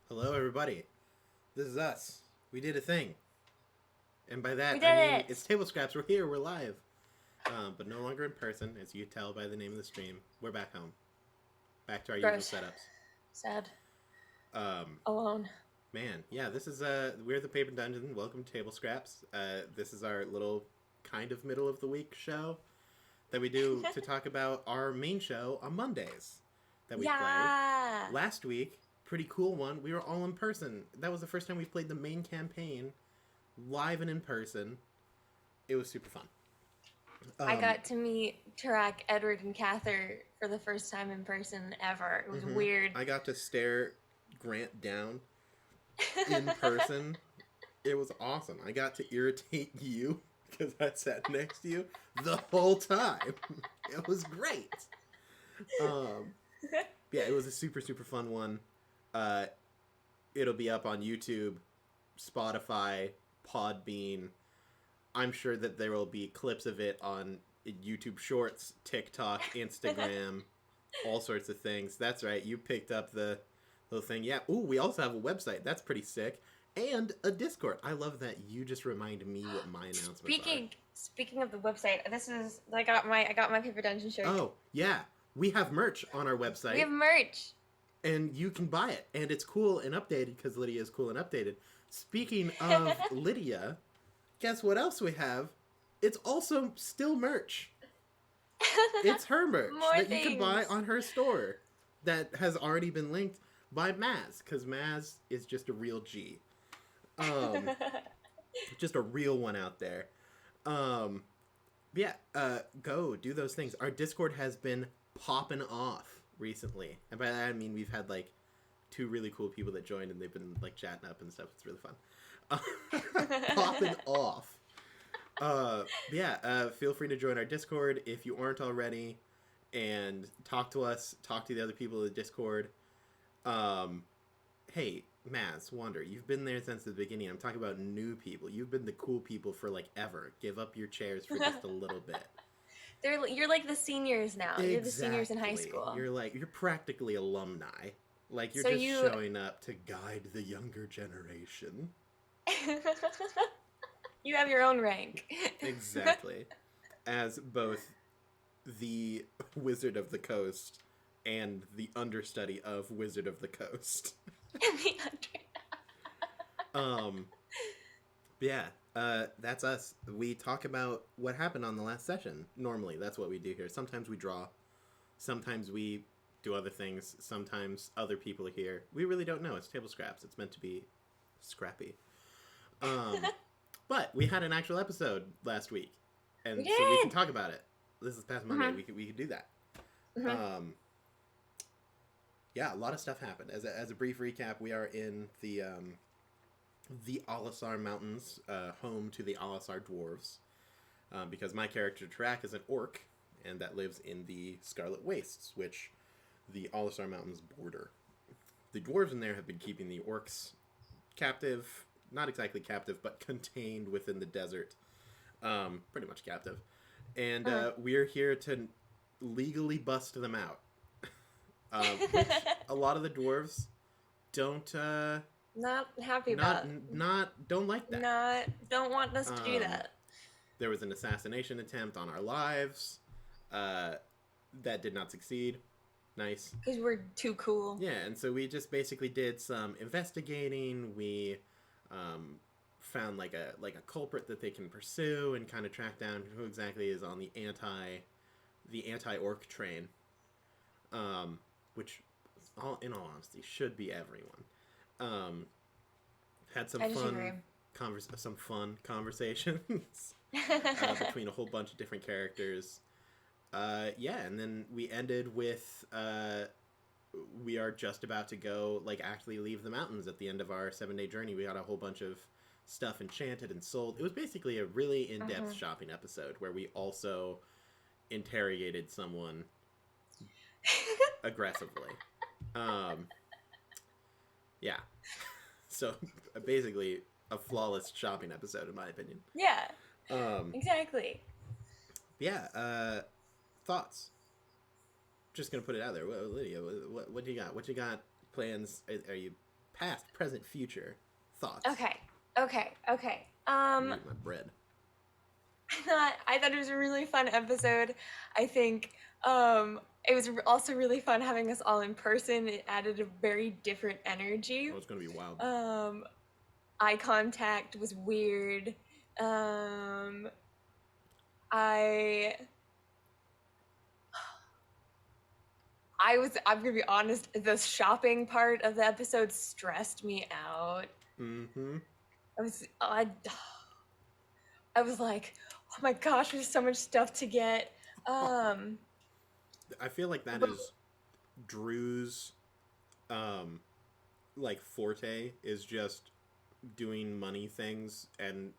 Hello, everybody. This is us. We did a thing. And by We that, I did mean it! it's Table Scraps. We're here. We're live. But no longer in person, as you tell by the name of the stream. We're back home. Back to our usual Gross. setups. Sad. Um, Alone. Man, yeah, this is, we're the Paper Dungeon. Welcome to Table Scraps. This is our little kind of middle of the week show that we do to talk about our main show on Mondays that we play. Yeah! Last week, pretty cool one. We were all in person. That was the first time we played the main campaign live and in person. It was super fun. I Um, got to meet Tarak, Edward, and Cather for the first time in person ever. It was mm-hmm. weird. I got to stare Grant down in person. It was awesome. I got to irritate you because I sat next to you the whole time. It was great. Yeah, it was a super, super fun one. Uh, it'll be up on YouTube, Spotify, Podbean. I'm sure that there will be clips of it on YouTube Shorts, TikTok, Instagram, all sorts of things. That's right. You picked up the little thing. Yeah. Ooh, we also have a website. That's pretty sick. And a Discord. I love that you just remind me what my announcements Speaking of the website, this is I got my Paper Dungeon shirt. are. Oh, yeah. We have merch on our website. We have merch. And you can buy it. And it's cool and updated because Lydia is cool and updated. Speaking of Lydia, guess what else we have? It's also still merch. It's her merch that you can buy on her store that has already been linked by Maz, because Maz is just a real G. Just a real one out there. Yeah, go do those things. Our Discord has been popping off recently. And by that I mean we've had like 2 really cool people that joined and they've been like chatting up and stuff. It's really fun. Popping off. Feel free to join our Discord if you aren't already, and talk to us, talk to the other people in the Discord. Hey, Maz, Wander, you've been there since the beginning. I'm talking about new people. You've been the cool people for like ever. Give up your chairs for just a little bit. You're like the seniors now. Exactly. You're the seniors in high school. You're practically alumni. Like you're showing up to guide the younger generation. You have your own rank. Exactly. As both the Wizard of the Coast and the understudy of Wizard of the Coast. That's us. We talk about what happened on the last session. Normally, that's what we do here. Sometimes we draw. Sometimes we do other things. Sometimes other people are here. We really don't know. It's Table Scraps. It's meant to be scrappy. But we had an actual episode last week, and so we can talk about it. This is past Monday. We could do that. Yeah, a lot of stuff happened. As a brief recap, we are in the Alasar Mountains, home to the Alasar dwarves, because my character Tarak is an orc, and that lives in the Scarlet Wastes, which the Alasar Mountains border. The dwarves in there have been keeping the orcs captive. Not exactly captive, but contained within the desert. Pretty much captive. And we're here to legally bust them out. Which a lot of the dwarves don't... not happy about. Don't like that. Don't want us to do that. There was an assassination attempt on our lives. That did not succeed. Nice. Because we're too cool. Yeah, and so we just basically did some investigating. We... found like a culprit that they can pursue and kind of track down who exactly is on the anti-orc train, which in all honesty should be everyone. Had some fun conversations between a whole bunch of different characters. And then we ended with we are just about to go, like, actually leave the mountains at the end of our 7-day journey. We got a whole bunch of stuff enchanted and sold. It was basically a really in-depth shopping episode where we also interrogated someone aggressively. Yeah. So, basically, a flawless shopping episode, in my opinion. Yeah. Exactly. Yeah. Thoughts? Just gonna put it out there. Lydia, what do you got? What you got? Plans? Are you past, present, future thoughts. Okay. I'm eating my bread. I thought it was a really fun episode. I think it was also really fun having us all in person. It added a very different energy. Oh, it's gonna be wild. Eye contact was weird. I'm gonna be honest, the shopping part of the episode stressed me out. Mm-hmm. I was like, oh my gosh, there's so much stuff to get. I feel like that is Drew's like forte, is just doing money things, and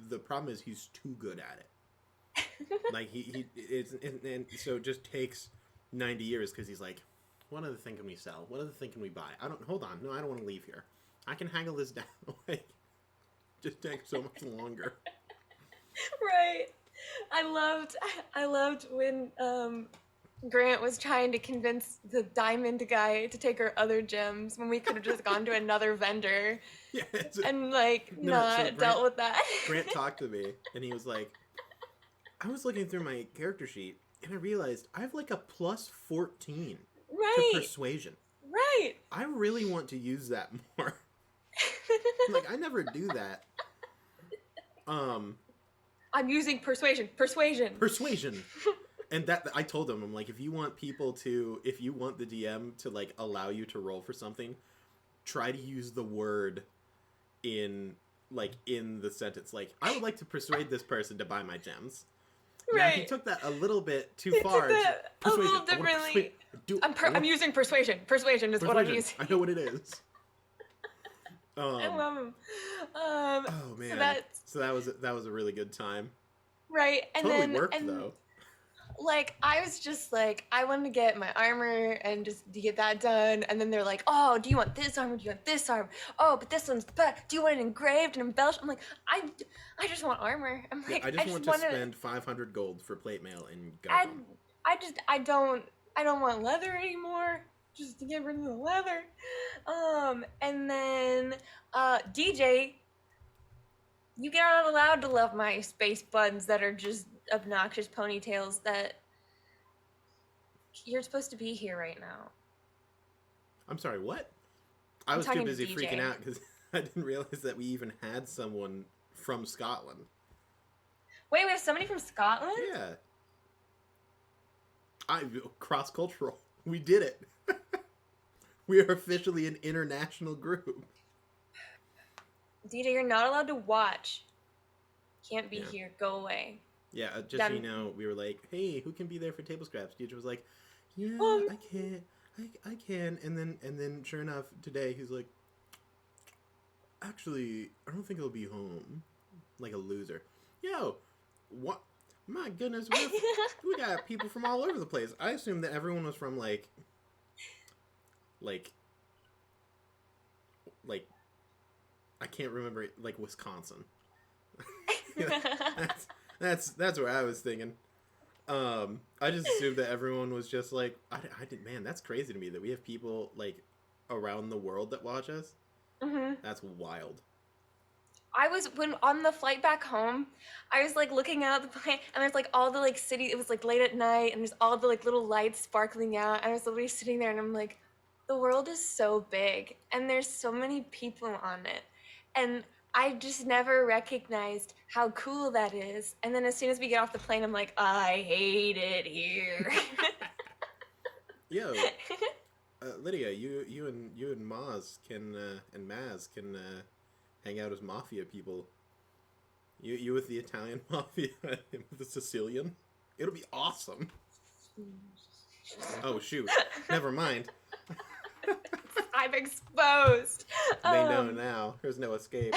the problem is he's too good at it. Like and so it just takes 90 years because he's like, what other thing can we sell? What other thing can we buy? I don't want to leave here. I can haggle this down. Like, just takes so much longer. Right. I loved when Grant was trying to convince the diamond guy to take our other gems when we could have just gone to another vendor. Yeah, and like dealt with that. Grant talked to me and he was like, I was looking through my character sheet and I realized I have like a plus 14 to persuasion. Right. I really want to use that more. Like, I never do that. I'm using persuasion. And that, I told him, I'm like, if you want the DM to like allow you to roll for something, try to use the word in the sentence. Like, I would like to persuade this person to buy my gems. Right. Now, he took that a little bit too far. A little differently. I'm using persuasion. Persuasion is what I'm using. I know what it is. I love him. Oh man. So that was a really good time. Right. And totally then worked though. Like, I was just like, I wanted to get my armor and just to get that done. And then they're like, oh, do you want this armor? Do you want this armor? Oh, but this one's better. Do you want it engraved and embellished? I'm like, I just want armor. I'm like, I just want to spend 500 gold for plate mail and go home. I don't want leather anymore. Just to get rid of the leather. And then DJ, you're not allowed to love my space buns that are just obnoxious ponytails. That you're supposed to be here right now. I'm sorry, what? I was too busy freaking out because I didn't realize that we even had someone from Scotland. Wait, we have somebody from Scotland? Yeah. Cross-cultural. We did it. We are officially an international group. DJ, you're not allowed to watch. Can't be here. Go away. Yeah, just so you know, we were like, hey, who can be there for table scraps? DJ was like, yeah, I can. I can. And then sure enough, today he's like, actually, I don't think he'll be home. Like a loser. Yo, what? My goodness, we got people from all over the place. I assumed that everyone was from like I can't remember, like Wisconsin. That's where I was thinking. I just assumed that everyone was just like I didn't. Man, that's crazy to me that we have people like around the world that watch us. Mm-hmm. That's wild. When on the flight back home, I was like looking out the plane, and there's like all the like city. It was like late at night, and there's all the like little lights sparkling out. And I was literally sitting there, and I'm like, the world is so big, and there's so many people on it, and I just never recognized how cool that is. And then as soon as we get off the plane, I'm like, I hate it here. Yo, Lydia, you and Maz can and Maz can hang out as mafia people. You with the Italian mafia, with the Sicilian. It'll be awesome. Oh shoot! Never mind. I'm exposed. They know now. There's no escape.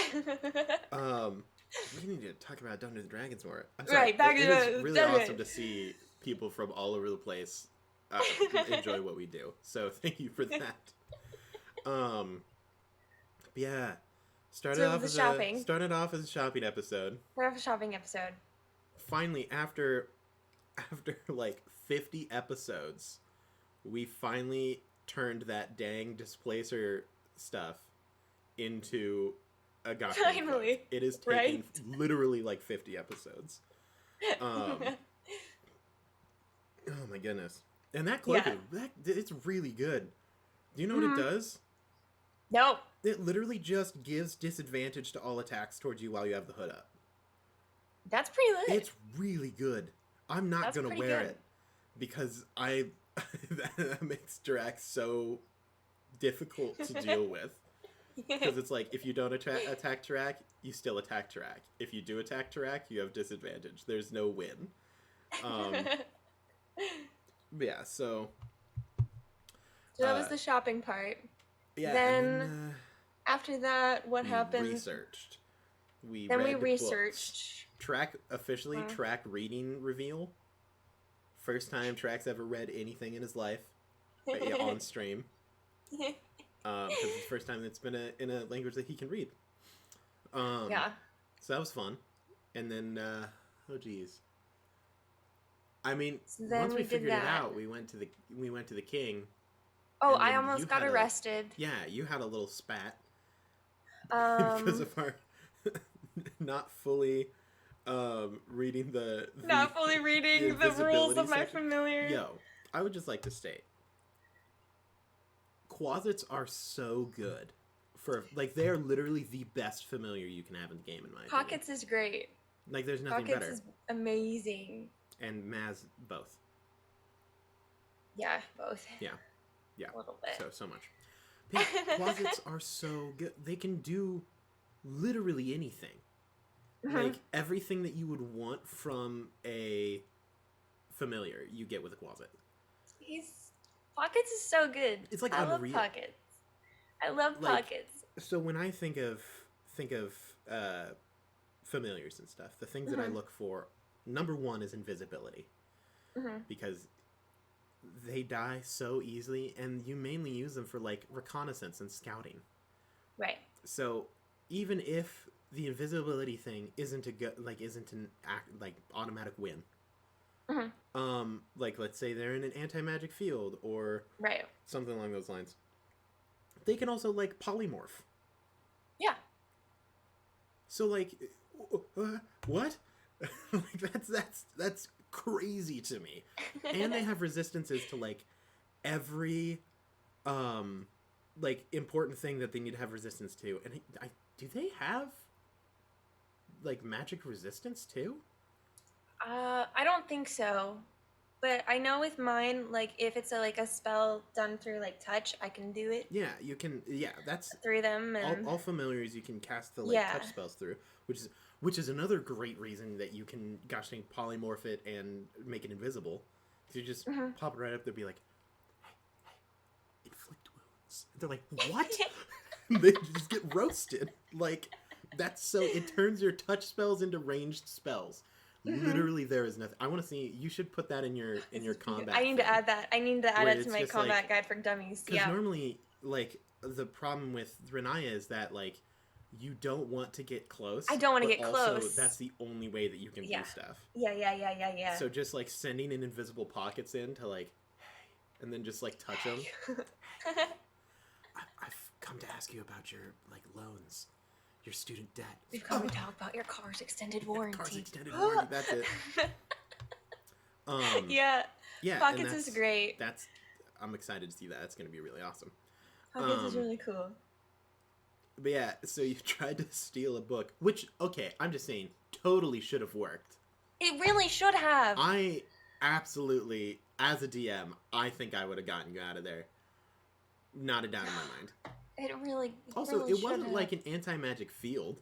We need to talk about Dungeons and Dragons more. I'm sorry. Right, back to it is really awesome to see people from all over the place enjoy what we do. So thank you for that. Yeah. Started off as a shopping episode. Finally, after like 50 episodes, we finally turned that dang displacer stuff into a gospel. Finally. It has taken literally like 50 episodes. Oh my goodness. And that cloak, it's really good. Do you know what it does? No. It literally just gives disadvantage to all attacks towards you while you have the hood up. That's pretty lit. It's really good. I'm not going to wear it because that makes Dirac so difficult to deal with. Because it's like, if you don't attack Dirac, you still attack Dirac. If you do attack Dirac, you have disadvantage. There's no win. Yeah, so that was the shopping part. Yeah. Then after that, what happened? Researched. We researched. Track reading reveal. First time Track's ever read anything in his life on stream. Because it's the first time it's been in a language that he can read. Yeah. So that was fun. And then, oh geez. I mean, once we figured it out, we went to the king. Oh, I almost got arrested. Yeah, you had a little spat because of our not fully reading the rules of my familiar. Yo, I would just like to state, closets are so good for they are literally the best familiar you can have in the game, in my opinion. Pockets is great. Like, there's nothing better. Pockets is amazing. And Maz both. Yeah, both. Yeah. A little bit. So much. Yeah, closets are so good. They can do literally anything. Like, everything that you would want from a familiar, you get with a closet. Pockets is so good. It's like I love Pockets. I love Pockets. So when I think of familiars and stuff, the things that I look for, number one is invisibility. Because they die so easily, and you mainly use them for reconnaissance and scouting. Right. So even if the invisibility thing isn't an automatic win. Let's say they're in an anti-magic field or something along those lines. They can also polymorph. Yeah. So what? That's crazy to me. And they have resistances to every important thing that they need to have resistance to. And do they have magic resistance too? I don't think so. But I know with mine, if it's a spell done through touch, I can do it. Yeah, you can. Yeah, that's through them. And all familiars you can cast the touch spells through, which is another great reason that you can gosh dang polymorph it and make it invisible. So you just pop it right up there, be like, hey, inflict wounds. And they're like, what? They just get roasted. That's so it turns your touch spells into ranged spells. Literally, there is nothing. I want to see. You should put that in your combat. I need to add that. I need to add it to my combat guide for dummies. Because normally, the problem with Riniya is that you don't want to get close. I don't want to get close. That's the only way that you can do stuff. Yeah. So just sending in invisible pockets in to hey, and then just touch them. Hey, I've come to ask you about your loans. Your student debt. We've come to talk about your car's extended warranty. Car's extended warranty, that's it. Yeah. Pockets is great. I'm excited to see that. That's going to be really awesome. Pockets is really cool. But yeah, so you tried to steal a book, which, okay, I'm just saying, totally should have worked. It really should have. I absolutely, as a DM, I think I would have gotten you out of there. Not a doubt in my mind. It really it wasn't an anti-magic field.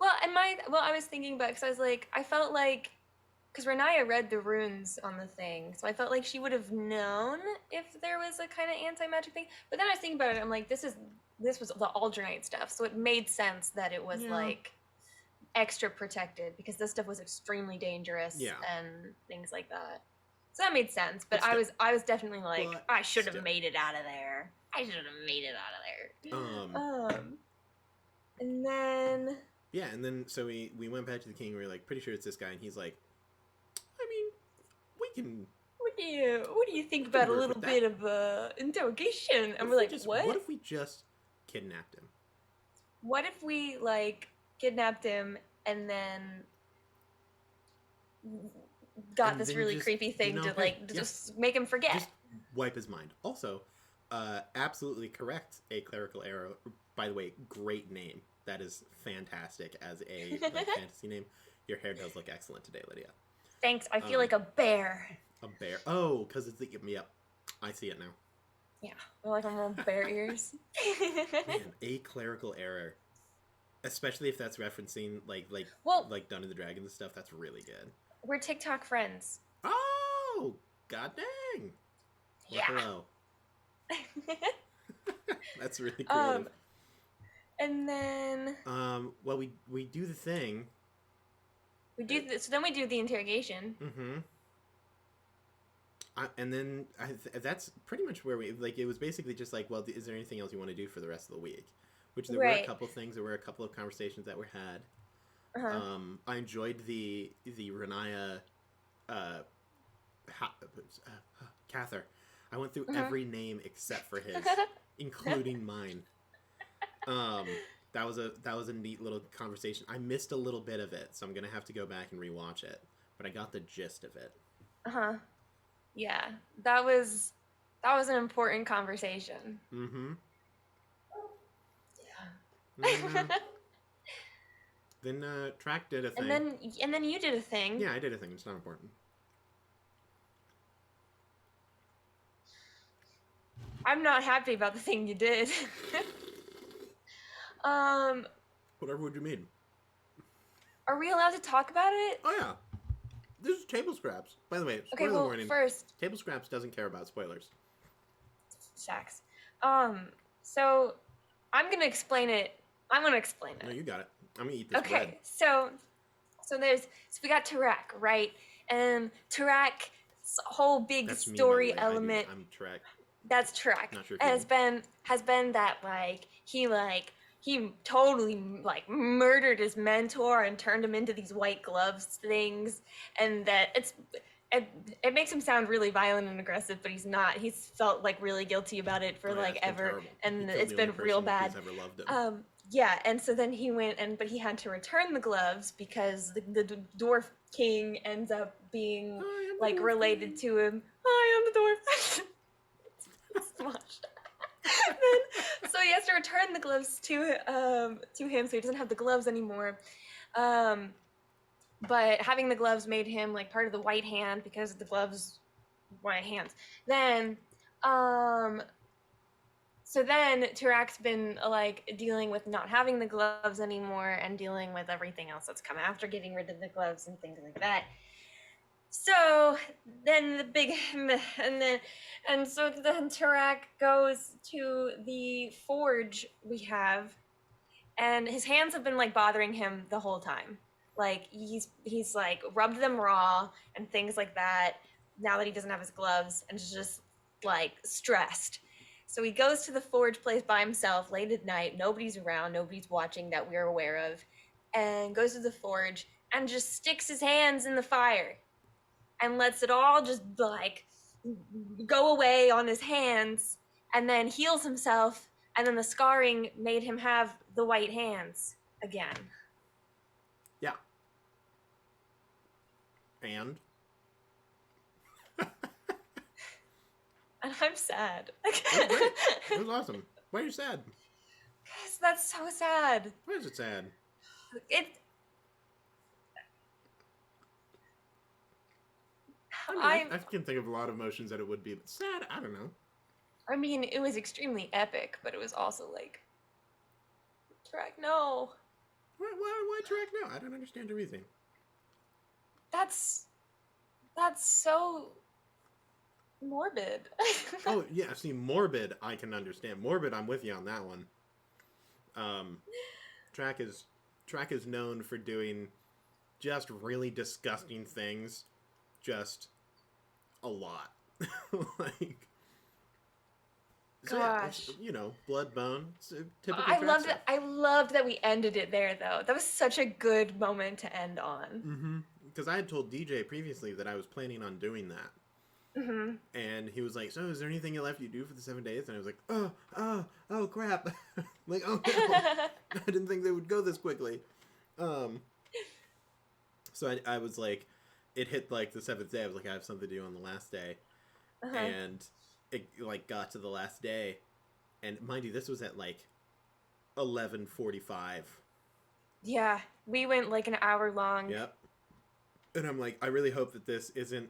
Well, I was thinking about it because I was I felt because Riniya read the runes on the thing, so I felt she would have known if there was a kind of anti-magic thing. But then I was thinking about it, I'm this was the Aldernite stuff, so it made sense that it was extra protected because this stuff was extremely dangerous and things like that. So that made sense, but I was definitely I should have made it out of there. I should have made it out of there. And then... Yeah, and then, so we went back to the king, we were pretty sure it's this guy, and he's I mean, we can... What do you think about a little bit of interrogation? And we're what? What if we just kidnapped him. What if we like kidnapped him and then got this really creepy thing to like just make him forget? Just wipe his mind. Also, absolutely correct. A clerical error. By the way, great name. That is fantastic as a like, fantasy name. Your hair does look excellent today, Lydia. Thanks. I feel like a bear. A bear. Oh, because it's the... Yep. I see it now. Yeah. I like my little bear ears. Man, a clerical error. Especially if that's referencing like Dungeons and Dragons and stuff. That's really good. We're TikTok friends. Oh! God dang! Well, yeah. Hello. That's really creative. And then... well, we do the thing. So then we do the interrogation. Mm-hmm. And then that's pretty much where we... Like, it was basically just like, well, is there anything else you want to do for the rest of the week? Which there were a couple things. There were a couple of conversations that were had. Uh-huh. I enjoyed the Riniya... Cather. I went through every name except for his, including mine. That was a neat little conversation. I missed a little bit of it, so I'm gonna have to go back and rewatch it. But I got the gist of it. Yeah, that was an important conversation. Mm-hmm. Yeah. Then Track did a thing. And then you did a thing. Yeah, I did a thing. It's not important. I'm not happy about the thing you did. Whatever would you mean? Are we allowed to talk about it? Oh yeah. This is Table Scraps. By the way, spoiler warning. First, Table Scraps doesn't care about spoilers. Shucks. So I'm gonna explain it. I'm gonna explain it. No, you got it. I'm gonna eat this bread. Okay, so we got Tarak, right? And Tarak's whole big story element. I'm Tarak. That's Tarak. Not sure. Has been that he totally like murdered his mentor and turned him into these white gloves things, and that it makes him sound really violent and aggressive, but he's not. He's felt like really guilty about it for ever, and it's been real bad. Ever loved him. Yeah, and so then he went but he had to return the gloves because the dwarf king ends up being related to him. I am the dwarf. So much. So he has to return the gloves to him, so he doesn't have the gloves anymore. But having the gloves made him like part of the White Hand because the gloves white hands. Then so then Tarak's been like dealing with not having the gloves anymore and dealing with everything else that's come after getting rid of the gloves and things like that. So then so then Tarak goes to the forge we have, and his hands have been like bothering him the whole time. Like he's like rubbed them raw and things like that now that he doesn't have his gloves, and is just like stressed. So he goes to the forge place by himself late at night. Nobody's around, nobody's watching that we're aware of, and goes to the forge and just sticks his hands in the fire and lets it all just like go away on his hands, and then heals himself, and then the scarring made him have the white hands again. Yeah. And? And I'm sad. It was great. It was awesome. Why are you sad? Because that's so sad. Why is it sad? I can think of a lot of emotions that it would be, but sad, I don't know. I mean, it was extremely epic, but it was also like, Tarak, no. Why Tarak, no? I don't understand your reasoning. That's so morbid. Oh, yeah, see, morbid, I can understand. Morbid, I'm with you on that one. Tarak is known for doing just really disgusting things. Just a lot. Like, so gosh, yeah, blood, bone, typical. I loved that we ended it there, though. That was such a good moment to end on. Mm-hmm. Because I had told DJ previously that I was planning on doing that. Mm-hmm. And he was like, "So, is there anything left you do for the 7 days?" And I was like, "Oh, crap!" Like, oh no, I didn't think they would go this quickly. Um, so I was like, it hit like the 7th day. I was like, I have something to do on the last day, Uh-huh. and it like got to the last day, and mind you, this was at like 11:45. Yeah, we went like an hour long. Yep. And I'm like, I really hope that this isn't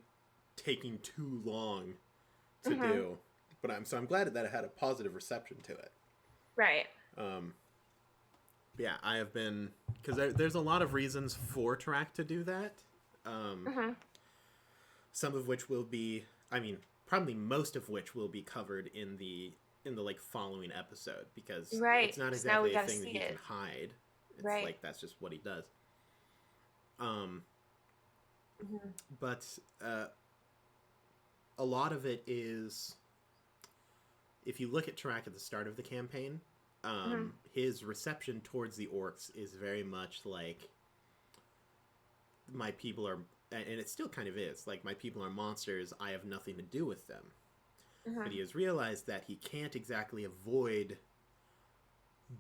taking too long to Mm-hmm. do. But I'm glad that it had a positive reception to it. Right. Um, yeah, I have been, because there's a lot of reasons for Track to do that. Mm-hmm. Some of which will be, I mean, probably most of which will be covered in the like following episode, because Right. it's not Because now we exactly a gotta thing that see he it. can hide. It's Right. like that's just what he does. Um, Mm-hmm. but a lot of it is, if you look at Tarak at the start of the campaign, Mm-hmm. his reception towards the orcs is very much like, my people are, and it still kind of is, like, my people are monsters, I have nothing to do with them. Mm-hmm. But he has realized that he can't exactly avoid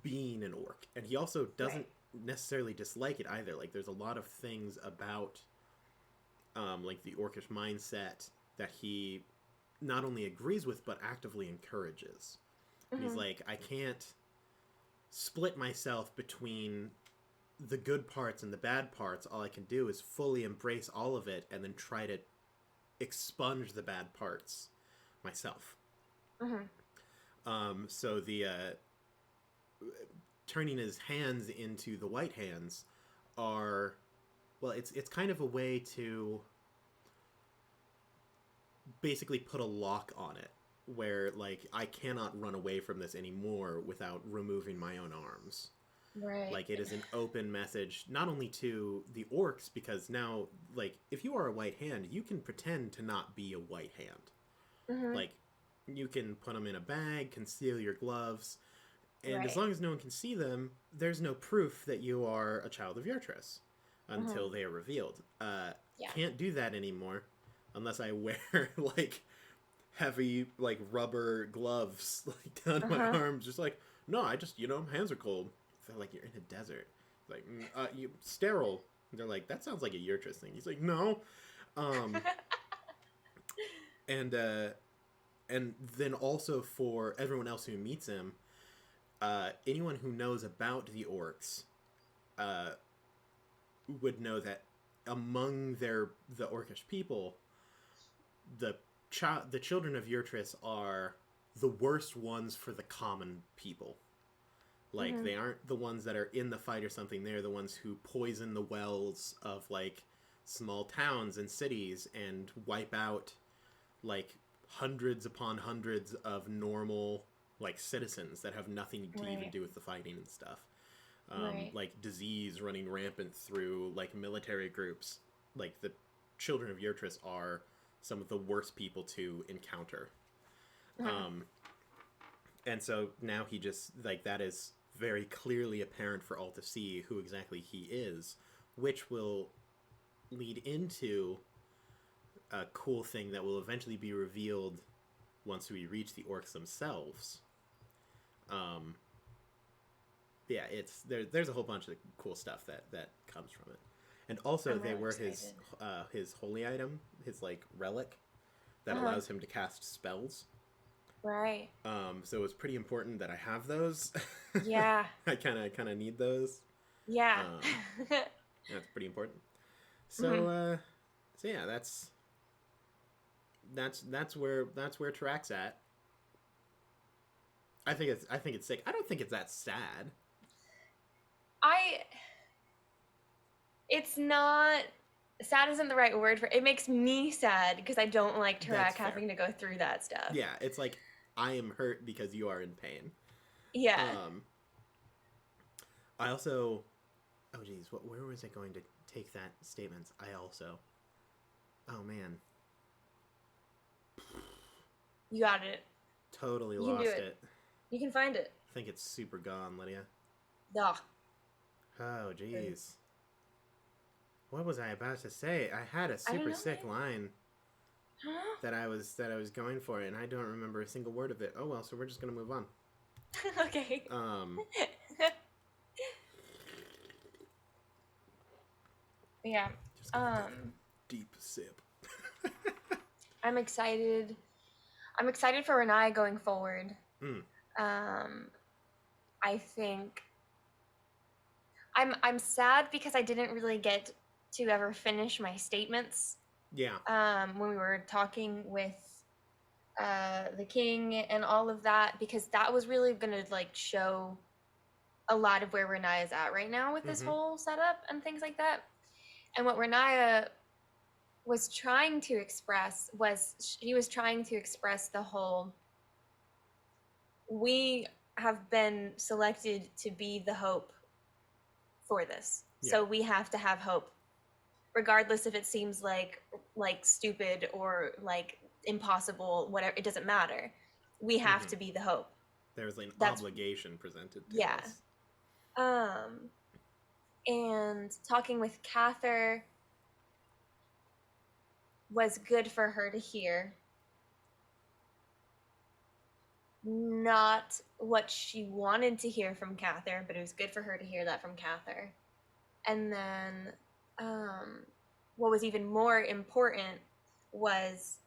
being an orc. And he also doesn't necessarily dislike it either. Like, there's a lot of things about, like, the orcish mindset that he not only agrees with, but actively encourages. And he's Mm-hmm. like, I can't split myself between the good parts and the bad parts. All I can do is fully embrace all of it and then try to expunge the bad parts myself. Mm-hmm. So the turning his hands into the white hands are, well, it's kind of a way to basically put a lock on it, where like I cannot run away from this anymore without removing my own arms. Right. Like, it is an open message not only to the orcs, because now, like, if you are a white hand, you can pretend to not be a white hand. Mm-hmm. Like, you can put them in a bag, conceal your gloves, and as Right. long as no one can see them, there's no proof that you are a child of Yurtress Mm-hmm. until they are revealed. Yeah. Can't do that anymore unless I wear like heavy like rubber gloves like down my Uh-huh. arms. Just like, no, I just, hands are cold. I feel like you're in a desert. Like, you sterile. They're like, that sounds like a Yurtress thing. He's like, no. Um, and and then also for everyone else who meets him, anyone who knows about the orcs uh, would know that among the orcish people, the the children of Yurtress are the worst ones for the common people. Like, Mm-hmm. they aren't the ones that are in the fight or something. They're the ones who poison the wells of like small towns and cities and wipe out like hundreds upon hundreds of normal like citizens that have nothing to even Right. do with the fighting and stuff. Right. Like disease running rampant through like military groups. Like, the children of Yurtress are some of the worst people to encounter. Mm-hmm. Um, and so now he just, like, that is very clearly apparent for all to see who exactly he is, which will lead into a cool thing that will eventually be revealed once we reach the orcs themselves. Um, yeah, it's there's a whole bunch of cool stuff that comes from it. And also, I'm they really were excited. his holy item, his like relic that Uh-huh. allows him to cast spells. Right. So it was pretty important that I have those. Yeah. I kind of need those. Yeah. Um, that's pretty important. Mm-hmm. So yeah, that's where Tarak's at. I think it's sick. I don't think it's that sad. I It's not, sad isn't the right word for it. It makes me sad because I don't like That's Tarak fair. having to go through that stuff. Yeah, it's like, I am hurt because you are in pain. Yeah. Um, I also, oh geez, where was I going to take that statement? I also, oh man, You got it. totally You can do lost it. it. You can find it. I think it's super gone, Lydia. Ugh. Oh geez, what was I about to say? I had a I don't super know, sick man. line. that I was going for, and I don't remember a single word of it. Oh well, so we're just gonna move on. Okay. Yeah. Just gonna take a deep sip. I'm excited. I'm excited for Riniya going forward. Mm. I think I'm sad because I didn't really get to ever finish my statements. Yeah. When we were talking with the king and all of that, because that was really gonna like show a lot of where Riniya is at right now with this whole setup and things like that. And what Riniya was trying to express was she was trying to express the whole, we have been selected to be the hope for this. Yeah. So we have to have hope, regardless if it seems like stupid or like impossible, whatever, it doesn't matter. We have to be the hope. There's like an obligation presented to us. And talking with Cather was good for her to hear. Not what she wanted to hear from Cather, but it was good for her to hear that from Cather. And then what was even more important was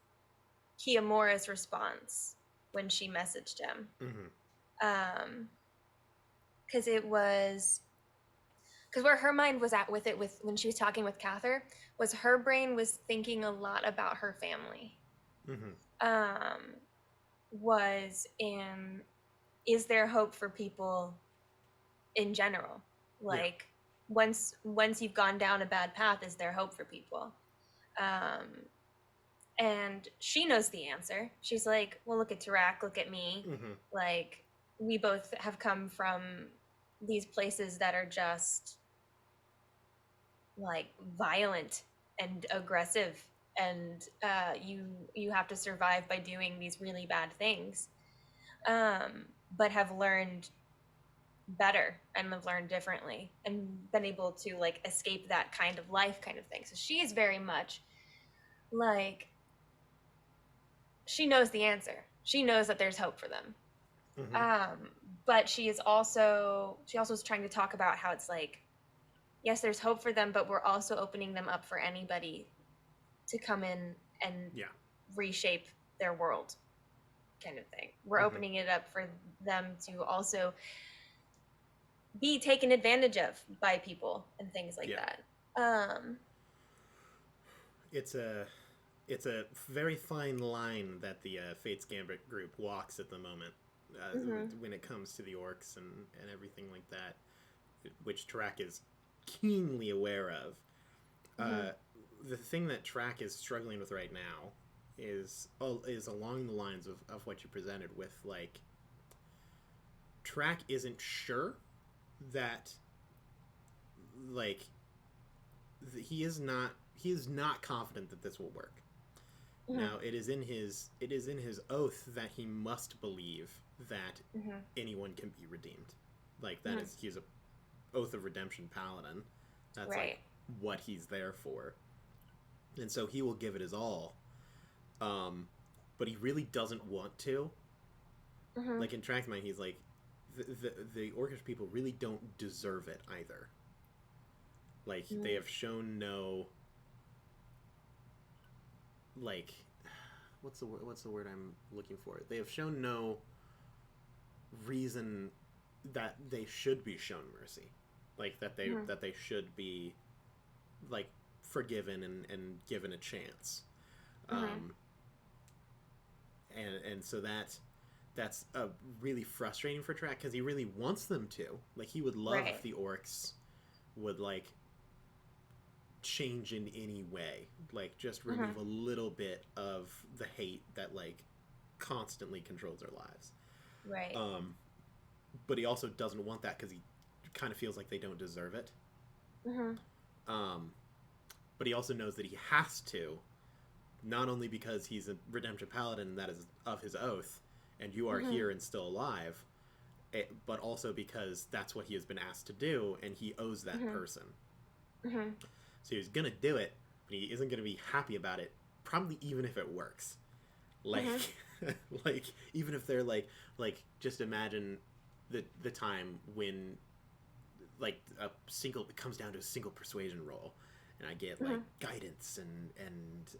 Kiyomora's response when she messaged him. Because it was... Because where her mind was at with it, with when she was talking with Cather, was her brain was thinking a lot about her family. Was in, is there hope for people in general? Like, once you've gone down a bad path, is there hope for people? And she knows the answer. She's like, well, look at Tarak, look at me. Like, we both have come from these places that are just like violent and aggressive, and you have to survive by doing these really bad things, but have learned better and have learned differently and been able to like escape that kind of life kind of thing. So she is very much like, she knows the answer. She knows that there's hope for them. But she also is trying to talk about how it's like, yes, there's hope for them, but we're also opening them up for anybody to come in and reshape their world kind of thing. We're opening it up for them to also be taken advantage of by people and things like that. It's a very fine line that the Fates Gambit group walks at the moment when it comes to the orcs and everything like that, which Tarak is keenly aware of. The thing that Tarak is struggling with right now is along the lines of what you presented with, like, Tarak isn't sure that, like, he is not confident that this will work. Now, it is in his oath that he must believe that anyone can be redeemed. Like, that is, he's a Oath of Redemption paladin. That's like what he's there for. And so he will give it his all. But he really doesn't want to. Like, in Tarak's mind, he's like, the Orcish people really don't deserve it either. Like, they have shown no, like, what's the word I'm looking for? They have shown no reason that they should be shown mercy. Like, that they should be, like, forgiven and given a chance. And so that's really frustrating for Tarak, because he really wants them to. Like, he would love if the orcs would, like, change in any way. Like, just remove a little bit of the hate that, like, constantly controls their lives. But he also doesn't want that because he kind of feels like they don't deserve it. But he also knows that he has to, not only because he's a redemption paladin that is of his oath, and you are here and still alive, but also because that's what he has been asked to do, and he owes that person. So he's gonna do it, but he isn't gonna be happy about it probably even if it works, like like even if they're like just imagine the time when like it comes down to a single persuasion roll, and I get like guidance and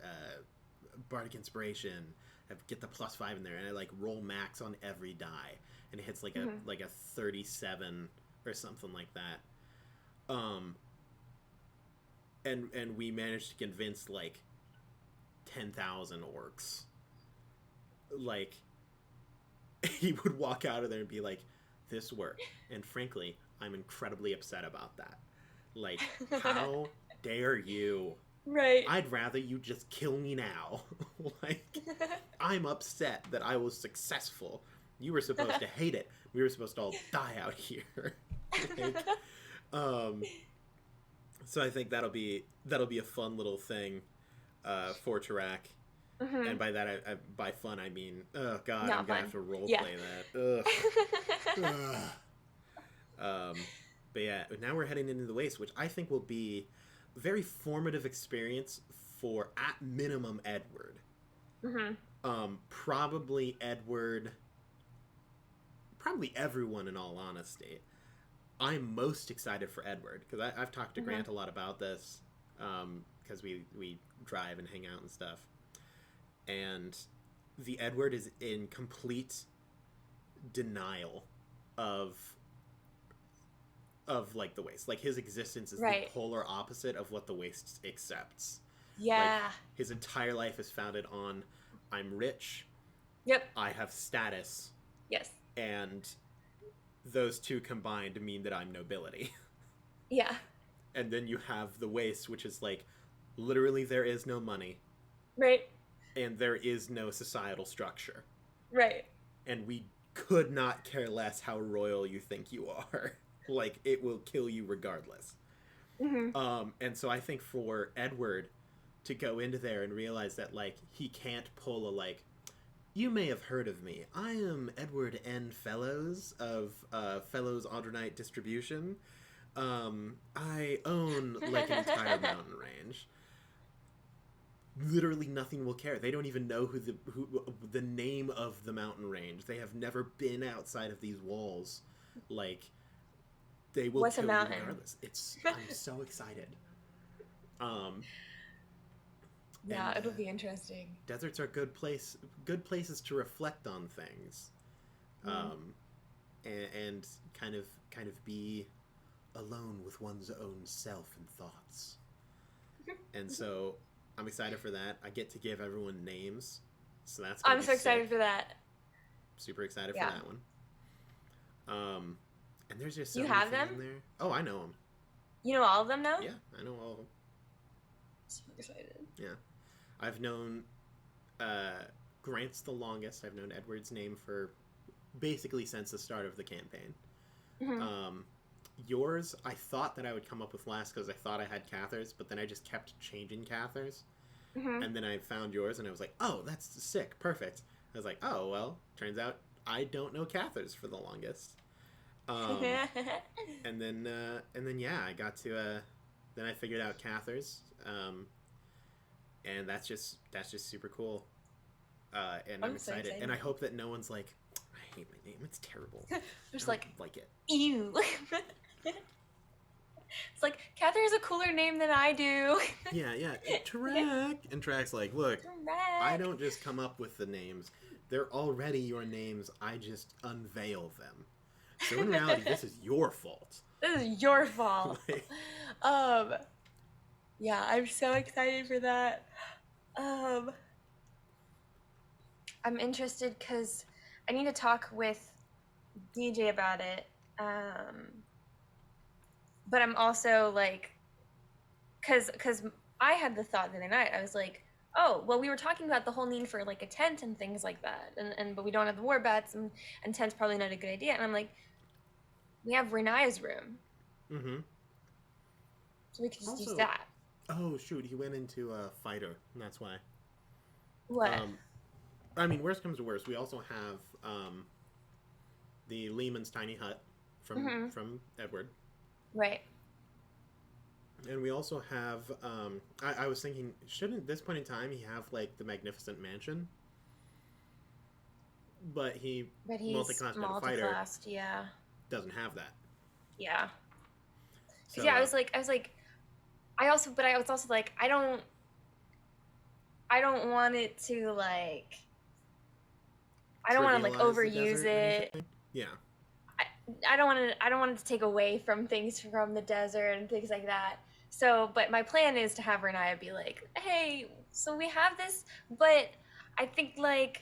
bardic inspiration. I get the +5 in there, and I like roll max on every die, and it hits like a 37 or something like that. And we managed to convince like 10,000 orcs. Like, he would walk out of there and be like, "This worked," and frankly, I'm incredibly upset about that. Like, how dare you? Right. I'd rather you just kill me now. Like, I'm upset that I was successful. You were supposed to hate it. We were supposed to all die out here. Like, so I think that'll be a fun little thing for Tarak. And by that, by fun, I mean, oh god, Not I'm gonna have to roleplay that. Ugh. But yeah, now we're heading into the Waste, which I think will be a very formative experience for, at minimum, Edward. Probably Edward. Probably everyone, in all honesty. I'm most excited for Edward, because I've talked to Grant a lot about this, because we drive and hang out and stuff. And the Edward is in complete denial of like the Waste. Like, his existence is the polar opposite of what the Waste accepts. Yeah. Like, his entire life is founded on, I'm rich. Yep. I have status. Yes. And those two combined mean that I'm nobility. Yeah. And then you have the Waste, which is like, literally there is no money. Right. And there is no societal structure. Right. And we could not care less how royal you think you are. Like, it will kill you regardless. And so I think for Edward to go into there and realize that, like, he can't pull a, like, you may have heard of me. I am Edward N. Fellows of Fellows Aldernite Distribution. I own, like, an entire mountain range. Literally nothing will care. They don't even know who the name of the mountain range. They have never been outside of these walls. Like, they will kill you regardless. I'm so excited. Yeah, it'll be interesting. Deserts are good places to reflect on things, and kind of be alone with one's own self and thoughts. And so I'm excited for that. I get to give everyone names, so that's gonna I'm be so excited sick. for that. Super excited for that one. And there's just so you many have things them? in there. Oh, I know them. You know all of them now? Yeah, I know all of them. So excited. Yeah, I've known Grant's the longest. I've known Edward's name for basically since the start of the campaign. Yours, I thought that I would come up with last because I thought I had Cather's, but then I just kept changing Cather's. And then I found yours, and I was like, oh, that's sick, perfect. I was like, oh, well, turns out I don't know Cather's for the longest. And then yeah, I got to then I figured out Cather's, and that's just super cool. And I'm excited. And I hope that no one's like, I hate my name, it's terrible. Just like it. Ew. It's like, Catherine has a cooler name than I do. Yeah. Tarak. And Tarak's like, look, I don't just come up with the names. They're already your names. I just unveil them. So in reality, this is your fault. This is your fault. Yeah, I'm so excited for that. I'm interested because I need to talk with DJ about it. But I'm also like, because I had the thought the other night. I was like, oh, well, we were talking about the whole need for like a tent and things like that, but we don't have the war bats, and tent's probably not a good idea. And I'm like, we have Riniya's room. So we could just use that. Oh shoot, he went into a fighter, and that's why. What? I mean, worst comes to worst, we also have the Lehman's tiny hut from Edward. Right. And we also have, I was thinking, shouldn't at this point in time he have, like, the Magnificent Mansion? But he's fighter, yeah. doesn't have that. Yeah. So, yeah, I was like, I was also like, I don't want it to, like, I don't want to, like, overuse it. Yeah. I don't want it to take away from things from the desert and things like that. So, but my plan is to have Riniya be like, hey, so we have this, but I think, like,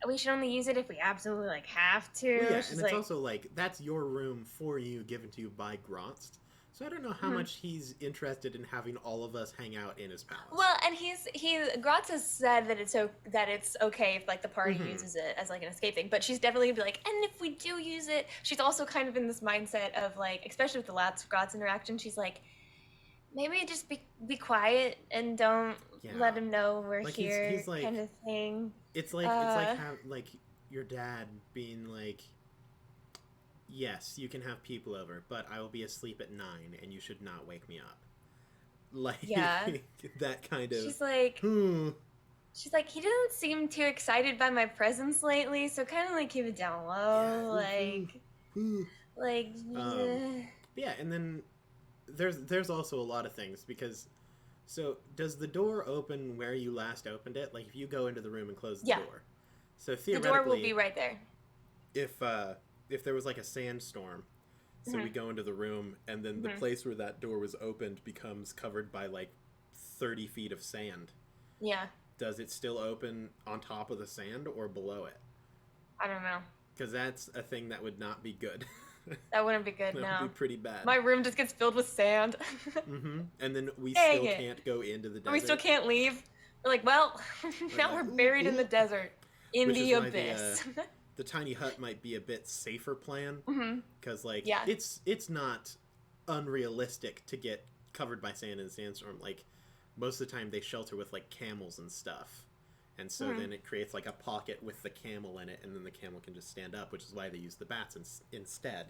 we should only use it if we absolutely, like, have to. Well, yeah, and it's also, like, that's your room for you, given to you by Grotz. So I don't know how much he's interested in having all of us hang out in his palace. Well, and Grotz has said that it's okay if, like, the party uses it as, like, an escape thing, but she's definitely gonna be like, and if we do use it, she's also kind of in this mindset of, like, especially with the last Grotz interaction, she's like, maybe just be quiet and don't let him know we're like, here, he's like, kind of thing. It's like how, like, your dad being like, yes, you can have people over, but I will be asleep at 9, and you should not wake me up. Like, that kind of. She's like, She's like, he doesn't seem too excited by my presence lately, so kind of, like, keep it down low, yeah, and then there's also a lot of things, because, so does the door open where you last opened it? Like, if you go into the room and close the door, so theoretically, the door will be right there. If there was, like, a sandstorm, so we go into the room, and then the place where that door was opened becomes covered by, like, 30 feet of sand. Yeah. Does it still open on top of the sand or below it? I don't know. Because that's a thing that would not be good. That wouldn't be good, that would be pretty bad. My room just gets filled with sand. And then we still can't go into the desert. We still can't leave. We're like, well, now we're buried in the desert. In the abyss. The tiny hut might be a bit safer plan. Because, like, it's not unrealistic to get covered by sand in a sandstorm. Like, most of the time they shelter with, like, camels and stuff. And so then it creates, like, a pocket with the camel in it, and then the camel can just stand up, which is why they use the bats instead.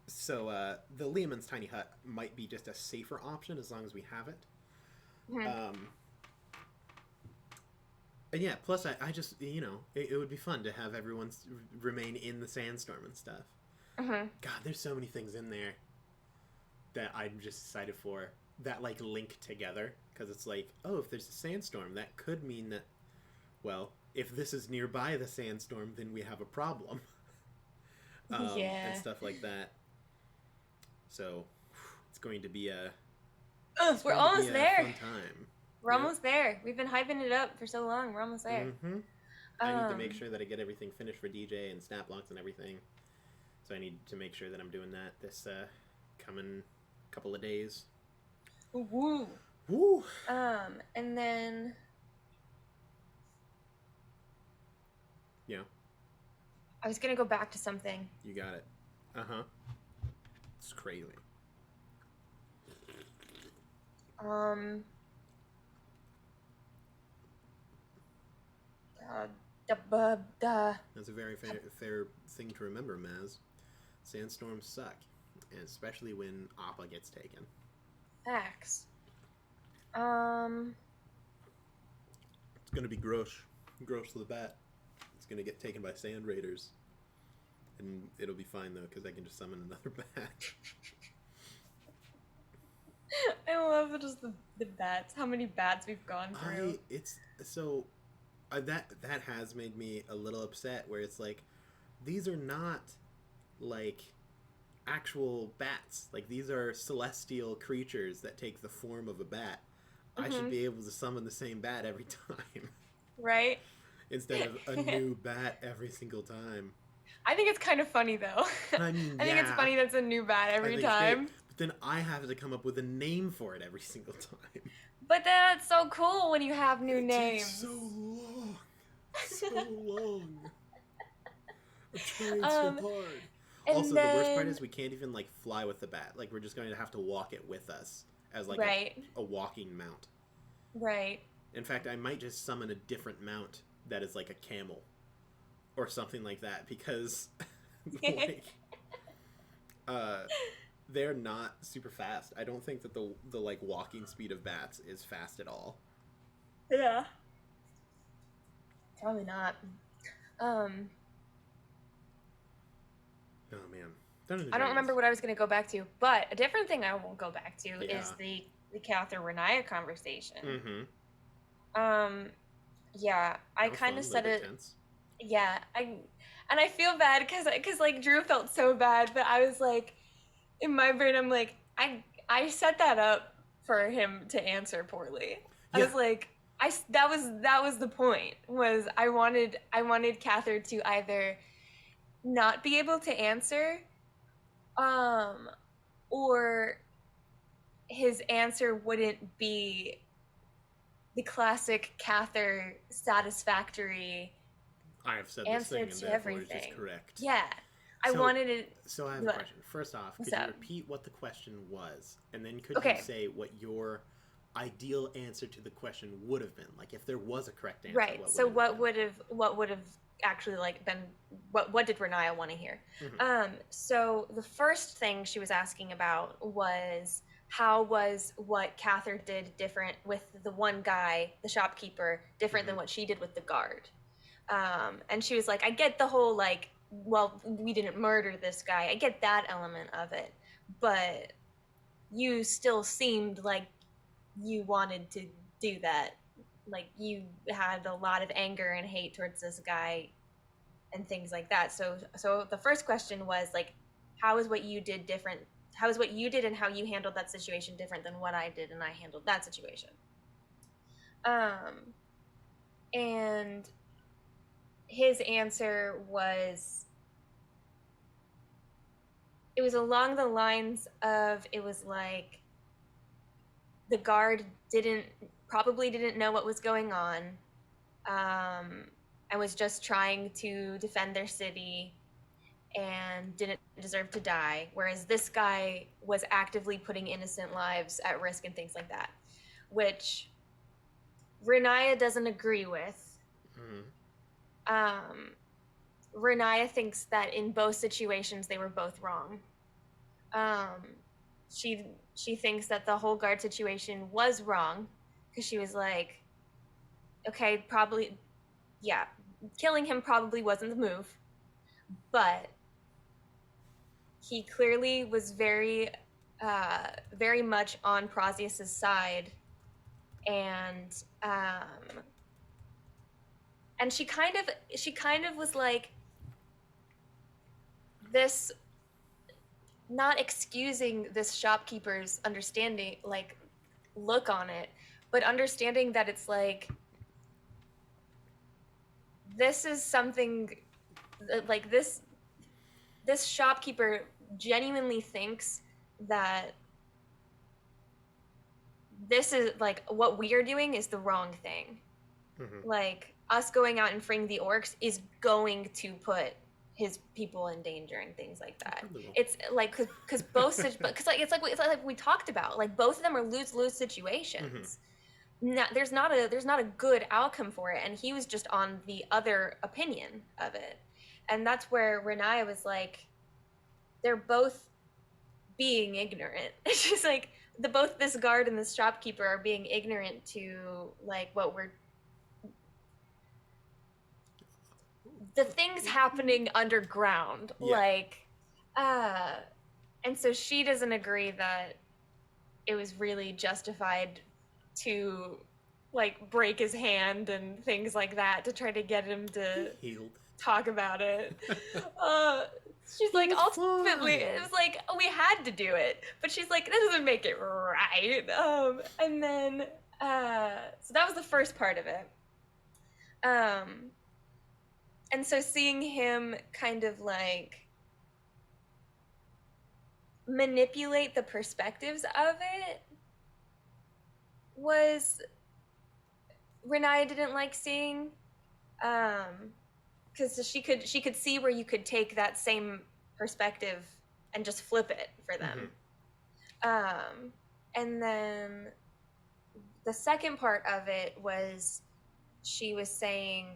So the Lehman's tiny hut might be just a safer option as long as we have it. And yeah, plus I just, you know, it would be fun to have everyone remain in the sandstorm and stuff. God, there's so many things in there that I'm just excited for that, like, link together. Because it's like, oh, if there's a sandstorm, that could mean that, well, if this is nearby the sandstorm, then we have a problem. And stuff like that. So, it's going to be a... we're almost there. Fun time. We're almost there. We've been hyping it up for so long. We're almost there. I need to make sure that I get everything finished for DJ and snap locks and everything. So I need to make sure that I'm doing that this coming couple of days. Woo. Woo. And then... Yeah. I was going to go back to something. You got it. It's crazy. That's a very fair thing to remember, Maz. Sandstorms suck, and especially when Appa gets taken. Facts. It's gonna be Grosh to the bat. It's gonna get taken by sand raiders, and it'll be fine though because I can just summon another bat. I love just the bats. How many bats we've gone through. That has made me a little upset. Where it's like, these are not like actual bats. Like, these are celestial creatures that take the form of a bat. I should be able to summon the same bat every time. Right? Instead of a new bat every single time. I think it's kind of funny, though. I mean, I think it's funny that's a new bat every time. But then I have to come up with a name for it every single time. But that's so cool when you have new names. Takes so long. So long. I'm trying so hard. Also, the worst part is we can't even, like, fly with the bat. Like, we're just going to have to walk it with us as, like, a walking mount. Right. In fact, I might just summon a different mount that is, like, a camel. Or something like that, because, like... They're not super fast. I don't think that the like walking speed of bats is fast at all. Yeah. Probably not. Oh man, Dungeons and I don't Dragons. remember what I was going to go back to, but a different thing I won't go back to is the Catherine Riniya conversation. Yeah, I kind of said it. Tense. Yeah, I feel bad because like Drew felt so bad, but I was like, in my brain, I'm like, I set that up for him to answer poorly. Yeah. I was like, that was the point, was I wanted Catherine to either not be able to answer, or his answer wouldn't be the classic Cather satisfactory. I have said this thing and therefore it's just correct. Yeah. I wanted it. So I have a question. First off, could you repeat what the question was? And then could you say what your ideal answer to the question would have been? Like if there was a correct answer. Right. So what would have actually like been, what did Riniya want to hear? Mm-hmm. So the first thing she was asking about was, how was what Cather did different with the one guy, the shopkeeper, different than what she did with the guard? And she was like, I get the whole like, well, we didn't murder this guy. I get that element of it, but you still seemed like you wanted to do that. Like you had a lot of anger and hate towards this guy and things like that. So the first question was like, how is what you did different? How is what you did and how you handled that situation different than what I did and I handled that situation? And his answer was, it was along the lines of, it was like, the guard probably didn't know what was going on, and was just trying to defend their city and didn't deserve to die, whereas this guy was actively putting innocent lives at risk and things like that, which Riniya doesn't agree with. Mm-hmm. Riniya thinks that in both situations they were both wrong. She thinks that the whole guard situation was wrong, because she was like, okay, probably, yeah, killing him probably wasn't the move, but he clearly was very much on Prozius's side, and she kind of was like, this, not excusing this shopkeeper's understanding, like, look on it, but understanding that it's like, this is something, like, this shopkeeper genuinely thinks that this is, like, what we are doing is the wrong thing. Mm-hmm. Like, us going out and freeing the orcs is going to put his people in danger and things like that. It's like, because both, because like it's like we talked about, like both of them are lose-lose situations. Mm-hmm. There's not a good outcome for it, and he was just on the other opinion of it, and that's where Riniya was like, they're both being ignorant. She's like, both this guard and this shopkeeper are being ignorant to like what we're, the things happening underground, yeah. Like, and so she doesn't agree that it was really justified to like break his hand and things like that to try to get him to talk about it. She's like, ultimately, it was like, we had to do it, but she's like, that doesn't make it right. And then, so that was the first part of it. And so seeing him kind of like manipulate the perspectives of it was, Riniya didn't like seeing, because she could see where you could take that same perspective and just flip it for them. Mm-hmm. And then the second part of it was, she was saying,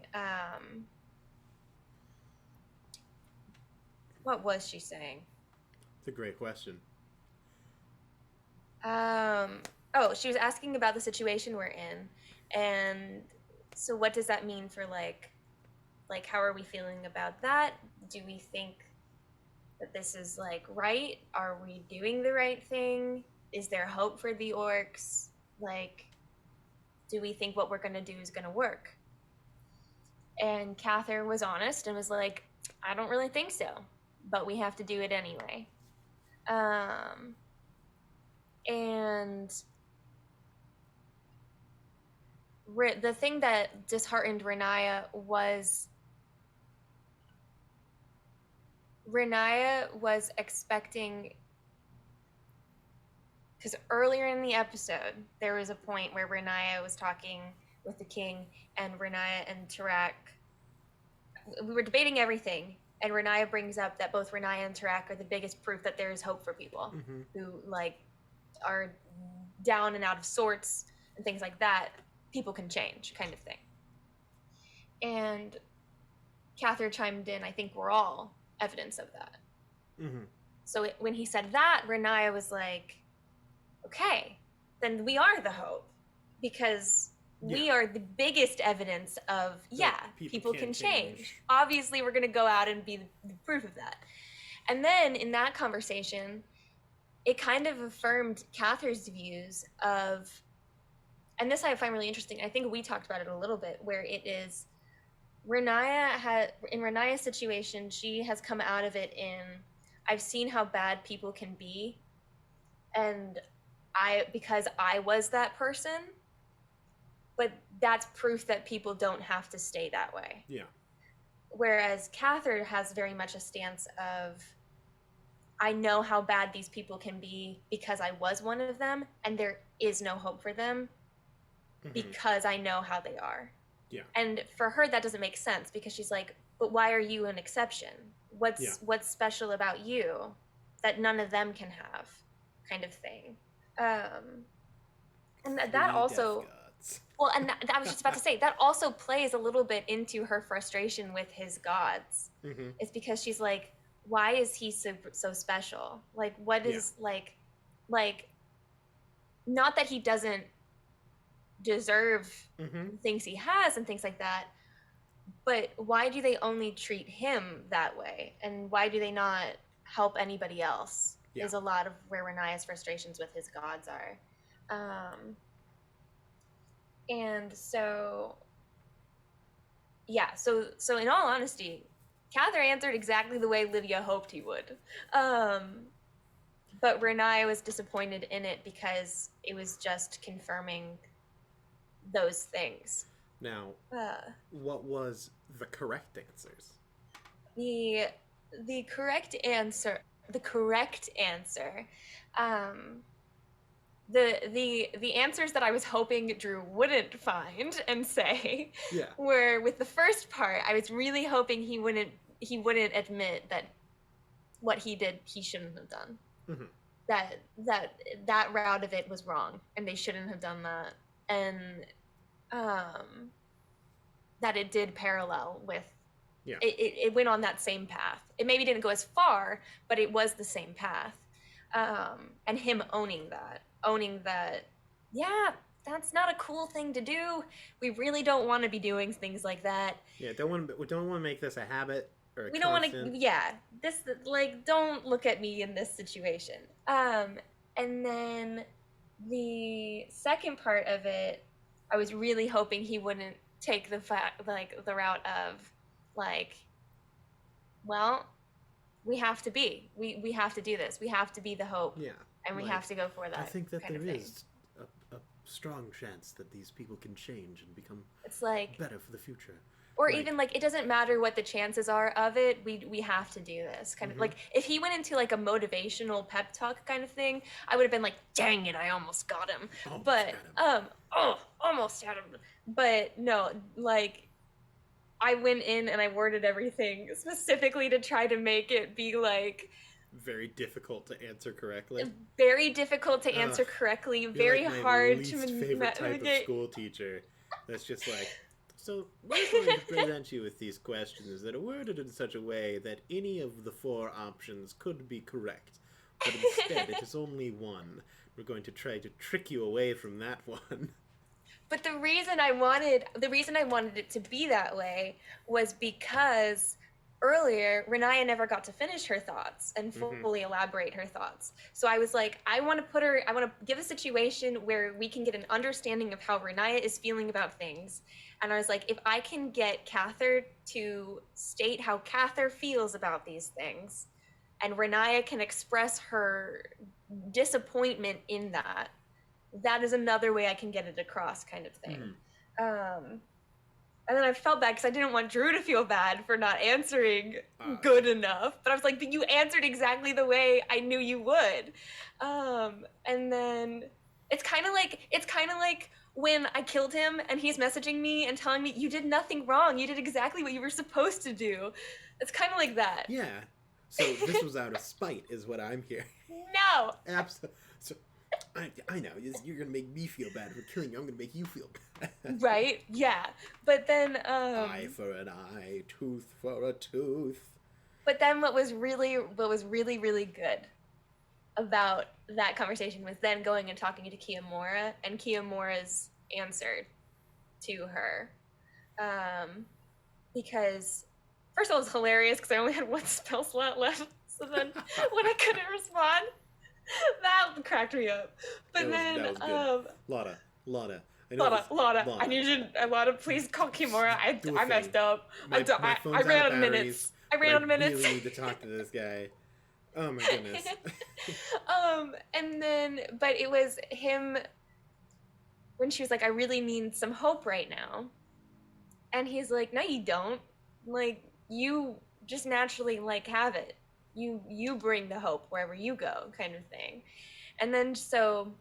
what was she saying? It's a great question. She was asking about the situation we're in, and so what does that mean for like how are we feeling about that? Do we think that this is like right? Are we doing the right thing? Is there hope for the orcs? Like, do we think what we're gonna do is gonna work? And Cather was honest and was like, I don't really think so, but we have to do it anyway. And the thing that disheartened Riniya was expecting, because earlier in the episode there was a point where Riniya was talking with the king, and Riniya and Tarak, we were debating everything, and Riniya brings up that both Riniya and Tarak are the biggest proof that there is hope for people who like are down and out of sorts and things like that. People can change, kind of thing. And Cather chimed in, I think we're all evidence of that. So when he said that, Riniya was like, okay, then we are the hope, because we are the biggest evidence of, people can change. Obviously, we're going to go out and be the proof of that. And then in that conversation, it kind of affirmed Cather's views of, and this I find really interesting. I think we talked about it a little bit, where it is in Riniya's situation, she has come out of it in, I've seen how bad people can be, and because I was that person, but that's proof that people don't have to stay that way. Yeah. Whereas Cather has very much a stance of, I know how bad these people can be because I was one of them, and there is no hope for them because I know how they are. Yeah. And for her, that doesn't make sense, because she's like, but why are you an exception? What's special about you that none of them can have, kind of thing. And that also, well, and I was just about to say, that also plays a little bit into her frustration with his gods. It's because she's like, why is he so special? Like, what is like, not that he doesn't deserve things he has and things like that, but why do they only treat him that way, and why do they not help anybody else? Is a lot of where Riniya's frustrations with his gods are. And so so in all honesty, Cather answered exactly the way Lydia hoped he would, but Riniya was disappointed in it because it was just confirming those things. Now, what was the correct answers? The correct answer. The answers that I was hoping Drew wouldn't find and say were, with the first part, I was really hoping he wouldn't admit that what he did he shouldn't have done. That route of it was wrong, and they shouldn't have done that, and that it did parallel with it went on that same path. It maybe didn't go as far, but it was the same path. And him owning that, that's not a cool thing to do. We really don't want to be doing things like that. Yeah, we don't want to make this a habit or we don't want to. This, like, don't look at me in this situation. And then the second part of it, I was really hoping he wouldn't take the route of, like, well, we have to do this. We have to be the hope. Yeah. And we have to go for that. I think that there is a strong chance that these people can change and become better for the future. Or even, like, it doesn't matter what the chances are of it. We have to do this. Kind of like, if he went into, like, a motivational pep talk kind of thing, I would have been like, dang it, I almost got him. Almost had him. But no, like, I went in and I worded everything specifically to try to make it be, like, very difficult to answer correctly. Very difficult to answer correctly. Very like hard least to favorite type of school teacher. That's just like, so we're going to present you with these questions that are worded in such a way that any of the four options could be correct. but instead it is only one. We're going to try to trick you away from that one. But the reason I wanted it to be that way was because earlier Riniya never got to finish her thoughts and fully elaborate her thoughts. So I was like, I want to give a situation where we can get an understanding of how Riniya is feeling about things. And I was like, if I can get Cather to state how Cather feels about these things, and Riniya can express her disappointment in that, that is another way I can get it across, kind of thing. And then I felt bad because I didn't want Drew to feel bad for not answering good enough. But I was like, but you answered exactly the way I knew you would. And then it's kind of like when I killed him and he's messaging me and telling me, you did nothing wrong. You did exactly what you were supposed to do. It's kind of like that. Yeah. So this was out of spite, is what I'm hearing. No. Absolutely. So, I know. You're going to make me feel bad for killing you. I'm going to make you feel bad. Right? Yeah. But then... eye for an eye, tooth for a tooth. But then what was really, really good about that conversation was then going and talking to Kiyomura, and Kiyomora's answer to her. Because, first of all, it was hilarious because I only had one spell slot left. So then when I couldn't respond... that cracked me up. But then, that was good. Lotta. Lotta. I need you, Lotta, please call Kimura. I messed up. I ran out of minutes. I really need to talk to this guy. Oh my goodness. And then, but it was him when she was like, I really need some hope right now. And he's like, no, you don't. Like, you just naturally, like, have it. You bring the hope wherever you go, kind of thing. And then so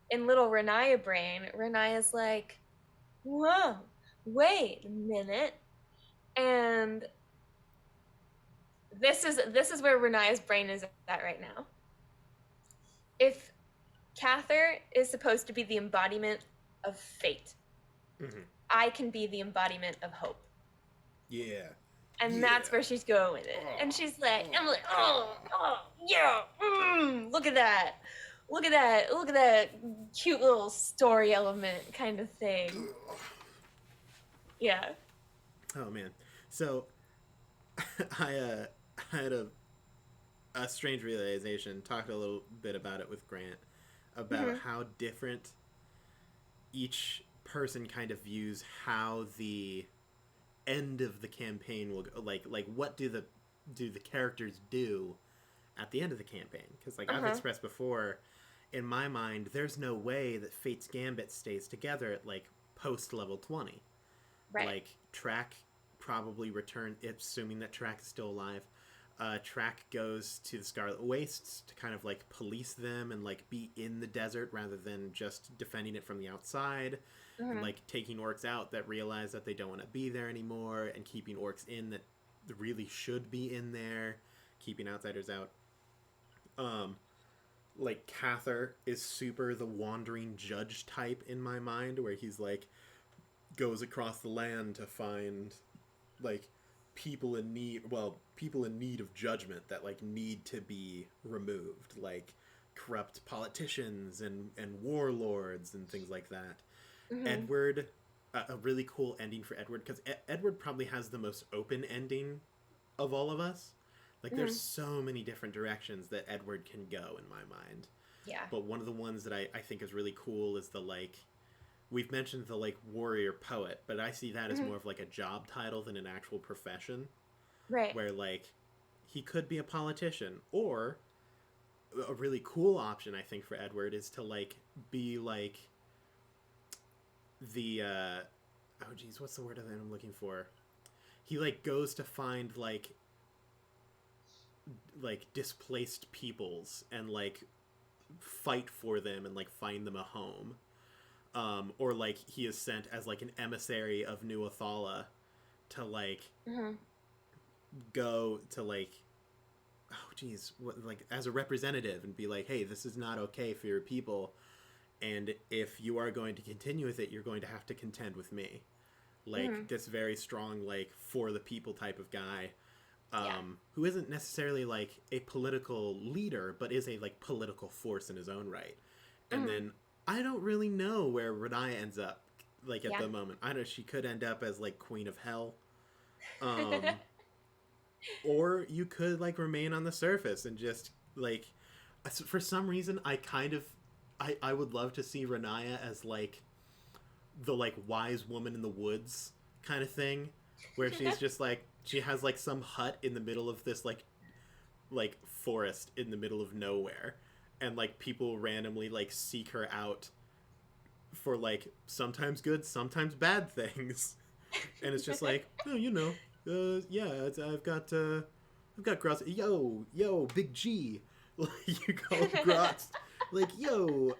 in little Riniya brain, Riniya's like, whoa, wait a minute. And this is where Riniya's brain is at right now. If Cather is supposed to be the embodiment of fate, I can be the embodiment of hope. Yeah. And that's where she's going with it. And she's like, I'm like, yeah, look at that. Look at that cute little story element kind of thing. Yeah. Oh, man. So, I had a strange realization, talked a little bit about it with Grant, about how different each person kind of views how the end of the campaign will go. Like what do the characters do at the end of the campaign? Because I've expressed before, in my mind, there's no way that Fate's Gambit stays together at post level 20. Right. Track probably return, assuming that Track is still alive. Track goes to the Scarlet Wastes to kind of police them and be in the desert rather than just defending it from the outside. And taking orcs out that realize that they don't want to be there anymore, and keeping orcs in that really should be in there, keeping outsiders out. Cather is super the wandering judge type in my mind, where he's goes across the land to find people in need of judgment that need to be removed, corrupt politicians and warlords and things like that. Edward, a really cool ending for Edward, because Edward probably has the most open ending of all of us. There's so many different directions that Edward can go in my mind. Yeah. But one of the ones that I think is really cool is the we've mentioned the warrior poet, but I see that as more of a job title than an actual profession. Right. Where he could be a politician, or a really cool option I think for Edward is to be the what's the word that I'm looking for? He goes to find displaced peoples and fight for them and find them a home. Or he is sent as an emissary of New Athala to go to as a representative and be hey, this is not okay for your people, and if you are going to continue with it, you're going to have to contend with me. This very strong for the people type of guy. Yeah. who isn't necessarily like a political leader, but is a like political force in his own right. And Mm-hmm. then I don't really know where Riniya ends up. Like at Yeah. the moment, I know she could end up as like Queen of Hell, um, or you could like remain on the surface and just like, for some reason, I would love to see Riniya as like the like wise woman in the woods kind of thing, where she's just like she has like some hut in the middle of this like forest in the middle of nowhere, and like people randomly like seek her out for like sometimes good, sometimes bad things, and it's just like, oh, yeah, I've got Grots, yo, Big G, like you call Grots, like yo,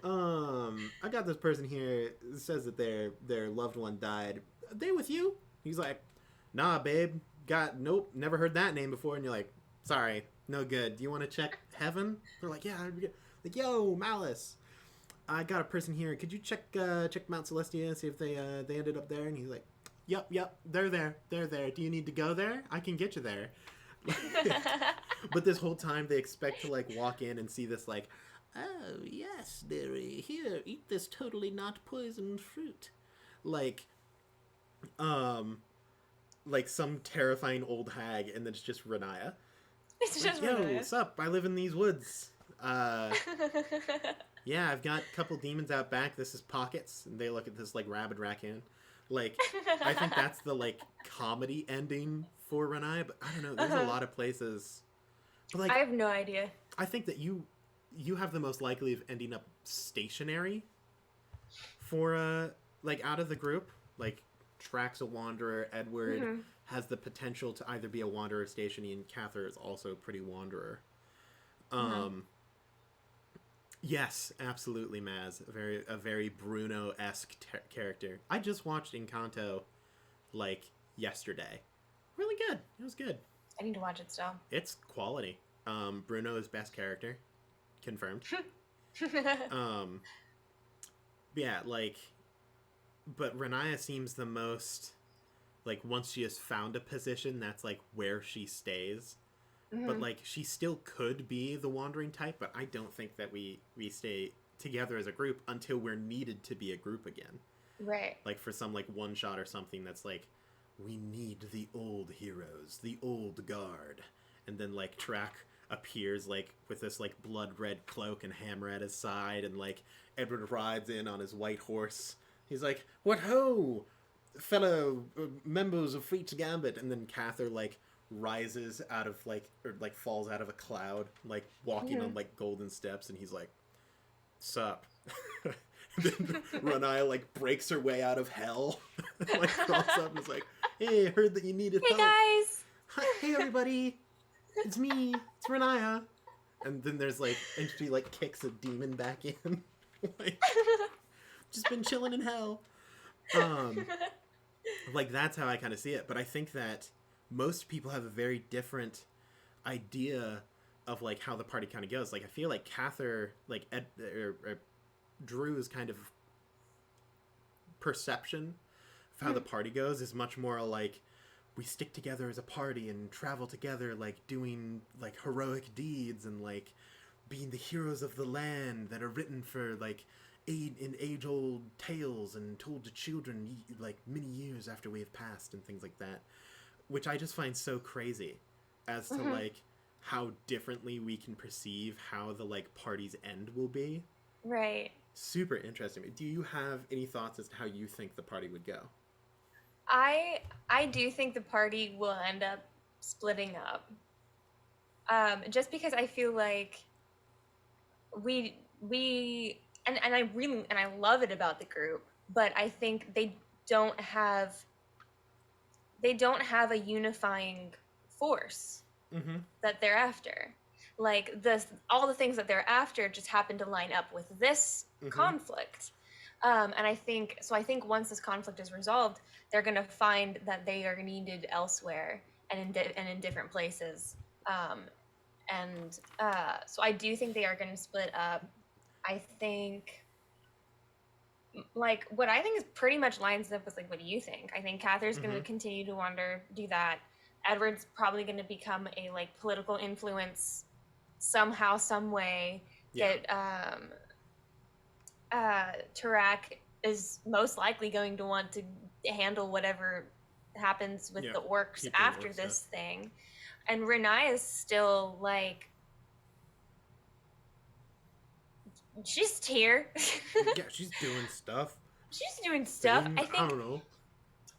I got this person here says that their loved one died. Are they with you? He's like, nah, babe, nope, never heard that name before, and you're like, sorry, no good. Do you want to check heaven? They're like, yeah, like yo, Malice. I got a person here. Could you check Mount Celestia, see if they ended up there? And he's like, yep, they're there. They're there. Do you need to go there? I can get you there. But this whole time they expect to like walk in and see this like, oh yes, dearie, here, eat this totally not poisoned fruit. Like, um, like some terrifying old hag, and then it's just Riniya. It's Like, just yo, Riniya. what's up? I live in these woods. Yeah, I've got a couple demons out back. This is Pockets, and they look at this like rabid raccoon. Like, I think that's the like comedy ending for Riniya, but I don't know. There's a lot of places, but like I have no idea. I think that you have the most likely of ending up stationary for like out of the group. Like Track's a wanderer. Edward Mm-hmm. has the potential to either be a wanderer or stationary, and Cather is also pretty wanderer. Mm-hmm. Yes, absolutely, Maz. A very Bruno-esque character. I just watched Encanto like yesterday. Really good. It was good. I need to watch it still. It's quality. Bruno is best character, confirmed. um, yeah, like, but Riniya seems the most like once she has found a position, that's like where she stays. But Mm-hmm. like she still could be the wandering type, but I don't think that we stay together as a group until we're needed to be a group again. Right. Like for some like one shot or something that's like, we need the old heroes, the old guard, and then like Track appears like with this like blood red cloak and hammer at his side, and like Edward rides in on his white horse. He's like, what ho, fellow members of Fleet's Gambit, and then Cather like rises out of like or like falls out of a cloud, like walking on like golden steps, and he's like, sup. Then Riniya like breaks her way out of hell, like crawls up and is like, hey, I heard that you needed Hey help. guys. Hi, hey everybody, it's me, it's Riniya. And then there's like, and she like kicks a demon back in. Like, just been chilling in hell. Like that's how I kind of see it. But I think that most people have a very different idea of like how the party kind of goes. Like I feel like Cather, like Drew's kind of perception of how the party goes is much more like we stick together as a party and travel together, like doing like heroic deeds and like being the heroes of the land that are written for like in age-old tales and told to children like many years after we have passed and things like that, which I just find so crazy as to like how differently we can perceive how the like party's end will be. Right. Super interesting. Do you have any thoughts as to how you think the party would go? I do think the party will end up splitting up. Just because I feel like we and I love it about the group, but I think they don't have a unifying force that they're after. Like all the things that they're after just happen to line up with this conflict. And I think once this conflict is resolved, they're going to find that they are needed elsewhere and in different places. So I do think they are going to split up. I think, like, what I think is pretty much lines up with like what do you think? I think Cather's going to continue to do that. Edward's probably going to become a like political influence somehow, some way. Yeah. That Tarak is most likely going to want to handle whatever happens with the orcs after this thing. And Riniya is still like, she's here. Yeah, she's doing stuff. She's doing stuff. Things, I don't know.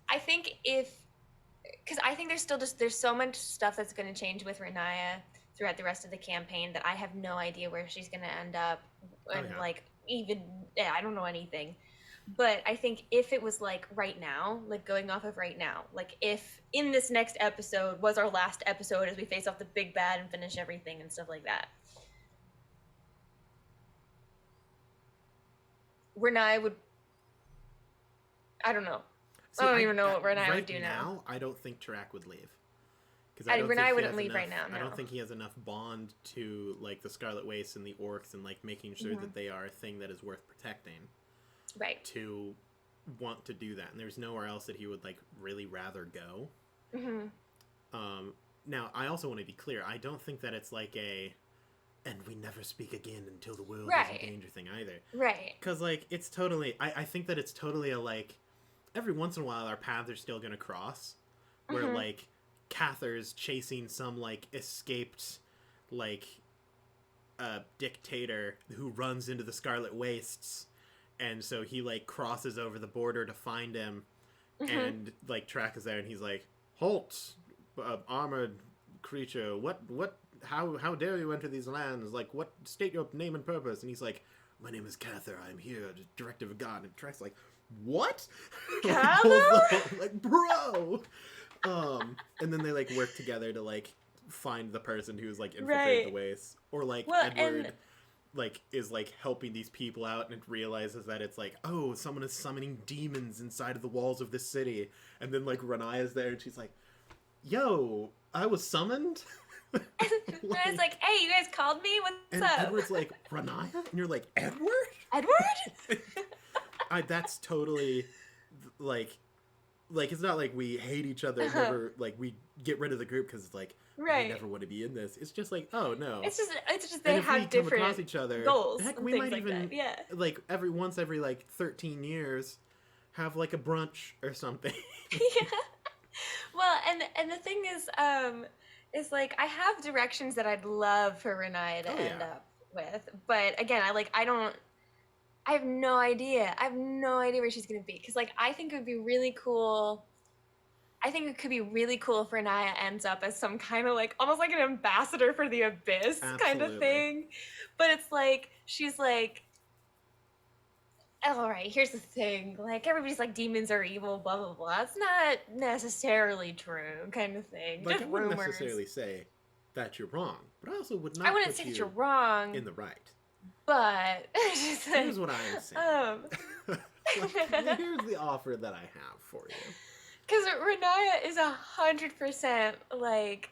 I think because I think there's so much stuff that's going to change with Riniya throughout the rest of the campaign that I have no idea where she's going to end up. And like, even, I don't know anything. But I think if it was like right now, like going off of right now, like if in this next episode was our last episode as we face off the big bad and finish everything and stuff like that, Riniya would, I don't know. See, I don't even know what Riniya would do now. I don't think Tarak would leave. Because Riniya wouldn't leave right now. No. I don't think he has enough bond to like the Scarlet Wastes and the orcs and like making sure that they are a thing that is worth protecting. Right. To want to do that, and there's nowhere else that he would like really rather go. Now I also want to be clear. I don't think that it's like and we never speak again until the world is in danger thing either. Right. Because like it's totally. I think that it's totally a like. Every once in a while, our paths are still gonna cross, where like Cather's chasing some like escaped like dictator who runs into the Scarlet Wastes. And so he, like, crosses over the border to find him, and, like, Tarak is there, and he's like, "Halt, armored creature, how dare you enter these lands? Like, state your name and purpose?" And he's like, "My name is Cather, I'm here, directive of God." And Tarak's like, "What?" Cather? Like, bro! And then they, like, work together to, like, find the person who's, like, infiltrated the Wastes. Or, like, Edward... like is like helping these people out, and it realizes that it's like, oh, someone is summoning demons inside of the walls of this city, and then like Riniya's there and she's like, yo, I was summoned. Like, I was like, hey, you guys called me, what's up? And Edward's like, Riniya? And you're like, Edward? That's totally like it's not like we hate each other, never like we get rid of the group because it's like we never want to be in this. It's just like, oh no, it's just they have different come across each other, goals. Heck, we might even like every 13 years have like a brunch or something. Well, and the thing is like I have directions that I'd love for Riniya to end up with, but again, I have no idea. I have no idea where she's going to be. Because, like, I think it would be really cool. I think it could be really cool if Riniya ends up as some kind of, like, almost like an ambassador for the Abyss kind of thing. But it's like, she's like, all right, here's the thing. Like, everybody's like, demons are evil, blah, blah, blah. It's not necessarily true kind of thing. Like, just I wouldn't rumors. necessarily say that you're wrong. But I also would not I wouldn't say that you're wrong. In the right. But here's what I'm saying. Here's the offer that I have for you. Because Riniya is 100% like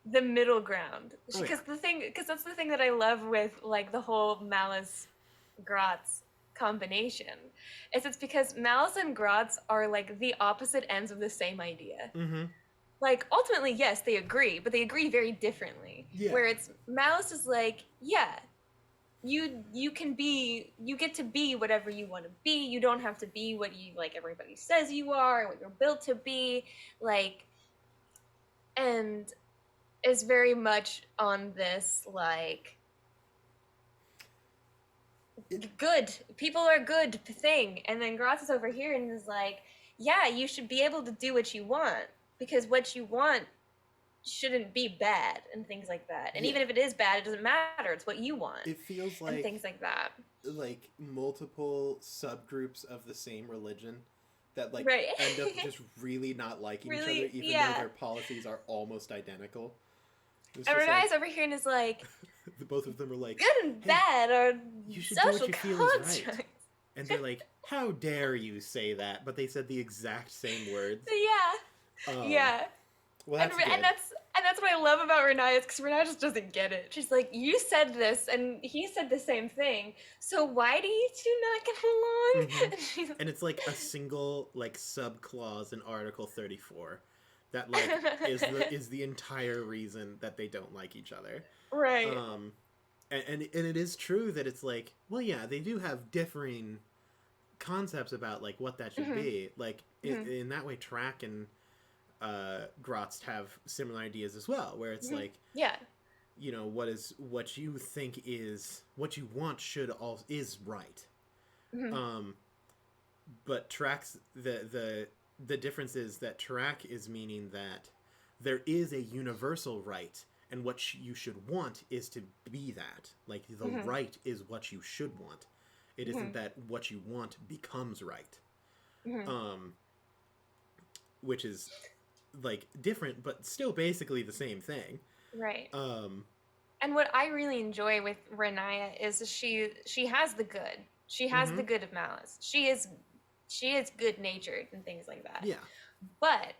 the middle ground. Because that's the thing that I love with like the whole Malice Grotz combination. It's because Malice and Grotz are like the opposite ends of the same idea. Like ultimately, yes, they agree, but they agree very differently. Where it's Malice is like, yeah. You get to be whatever you want to be. You don't have to be what you like everybody says you are, what you're built to be, like, and is very much on this like good people are good thing. And then Gratz is over here and is like, yeah, you should be able to do what you want because what you want shouldn't be bad and things like that. And even if it is bad, it doesn't matter. It's what you want. It feels like and things like that. Like multiple subgroups of the same religion that like end up just really not liking each other, even though their policies are almost identical. And Riniya's over here and is like, both of them are like, good and bad are you should social do what you feel is right. And they're like, how dare you say that? But they said the exact same words. Yeah. Well, that's what I love about Riniya, because Riniya just doesn't get it. She's like, you said this, and he said the same thing. So why do you two not get along? And it's like a single like sub clause in Article 34 that like is the entire reason that they don't like each other. Right. And it is true that it's like, well, yeah, they do have differing concepts about like what that should be. Like in that way, Track and Grotz have similar ideas as well, where it's like, yeah, you know, what you think is what you want is right. But Track's the difference is that Track is meaning that there is a universal right, and what you should want is to be that. Like the right is what you should want. It isn't that what you want becomes right. Which is like different, but still basically the same thing. Right. And what I really enjoy with Riniya is she has the good. She has the good of Malice. She is good natured and things like that. Yeah. But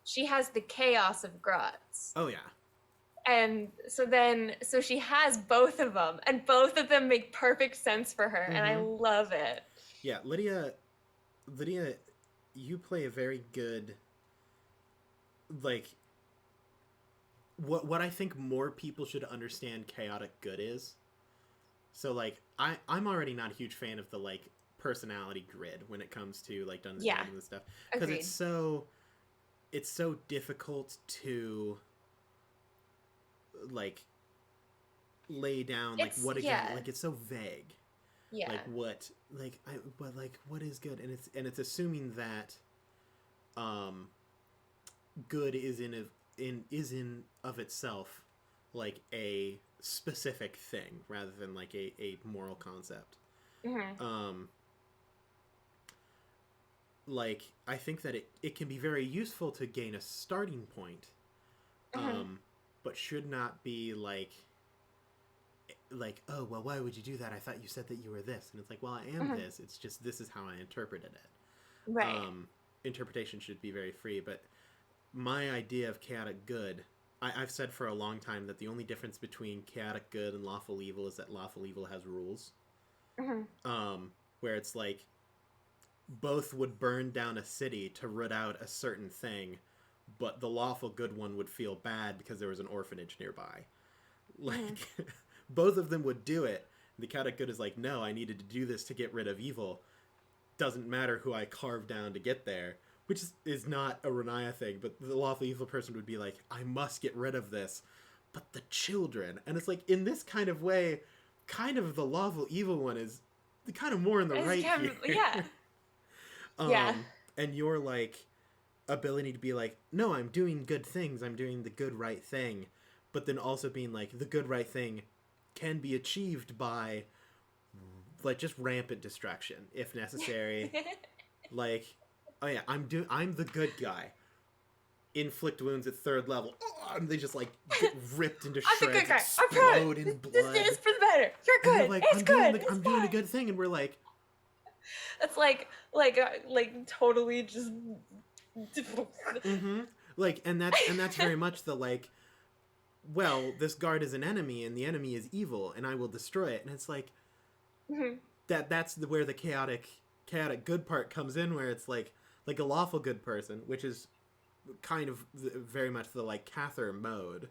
she has the chaos of Grotz. Oh yeah. And so she has both of them, and both of them make perfect sense for her, and I love it. Yeah, Lydia, you play a very good, like, what I think more people should understand chaotic good is. So, like, I'm already not a huge fan of the, like, personality grid when it comes to, like, Dungeons and Dragons and stuff. Because it's so difficult to, like, lay down, like, what again, like, it's so vague. Yeah. Like, what, like, what is good? And it's assuming that, good is in of itself, like, a specific thing, rather than, like, a moral concept. Like, I think that it can be very useful to gain a starting point, but should not be like, oh, well, why would you do that? I thought you said that you were this. And it's like, well, I am this. It's just, this is how I interpreted it. Right. Interpretation should be very free, but my idea of chaotic good, I've said for a long time that the only difference between chaotic good and lawful evil is that lawful evil has rules. Where it's like, both would burn down a city to root out a certain thing, but the lawful good one would feel bad because there was an orphanage nearby. Like, both of them would do it. The chaotic good is like, no, I needed to do this to get rid of evil. Doesn't matter who I carved down to get there. Which is not a Riniya thing, but the lawful evil person would be like, I must get rid of this. But the children. And it's like, in this kind of way, kind of the lawful evil one is kind of more in the right here. Yeah. Yeah. And your, like, ability to be like, no, I'm doing good things. I'm doing the good right thing. But then also being like, the good right thing can be achieved by, like, just rampant destruction, if necessary. Like, oh yeah, I'm the good guy. Inflict wounds at 3rd level. Oh, and they just, like, get ripped into shreds. I'm the good guy. Explode in blood. This is for the better. You're good. Like, it's good. I'm doing a good thing, and we're like, it's like totally just. Like, and that's very much the, like, well, this guard is an enemy, and the enemy is evil, and I will destroy it. And it's like, that's where the chaotic good part comes in, where it's like a lawful good person, which is kind of very much the, like, Cather mode,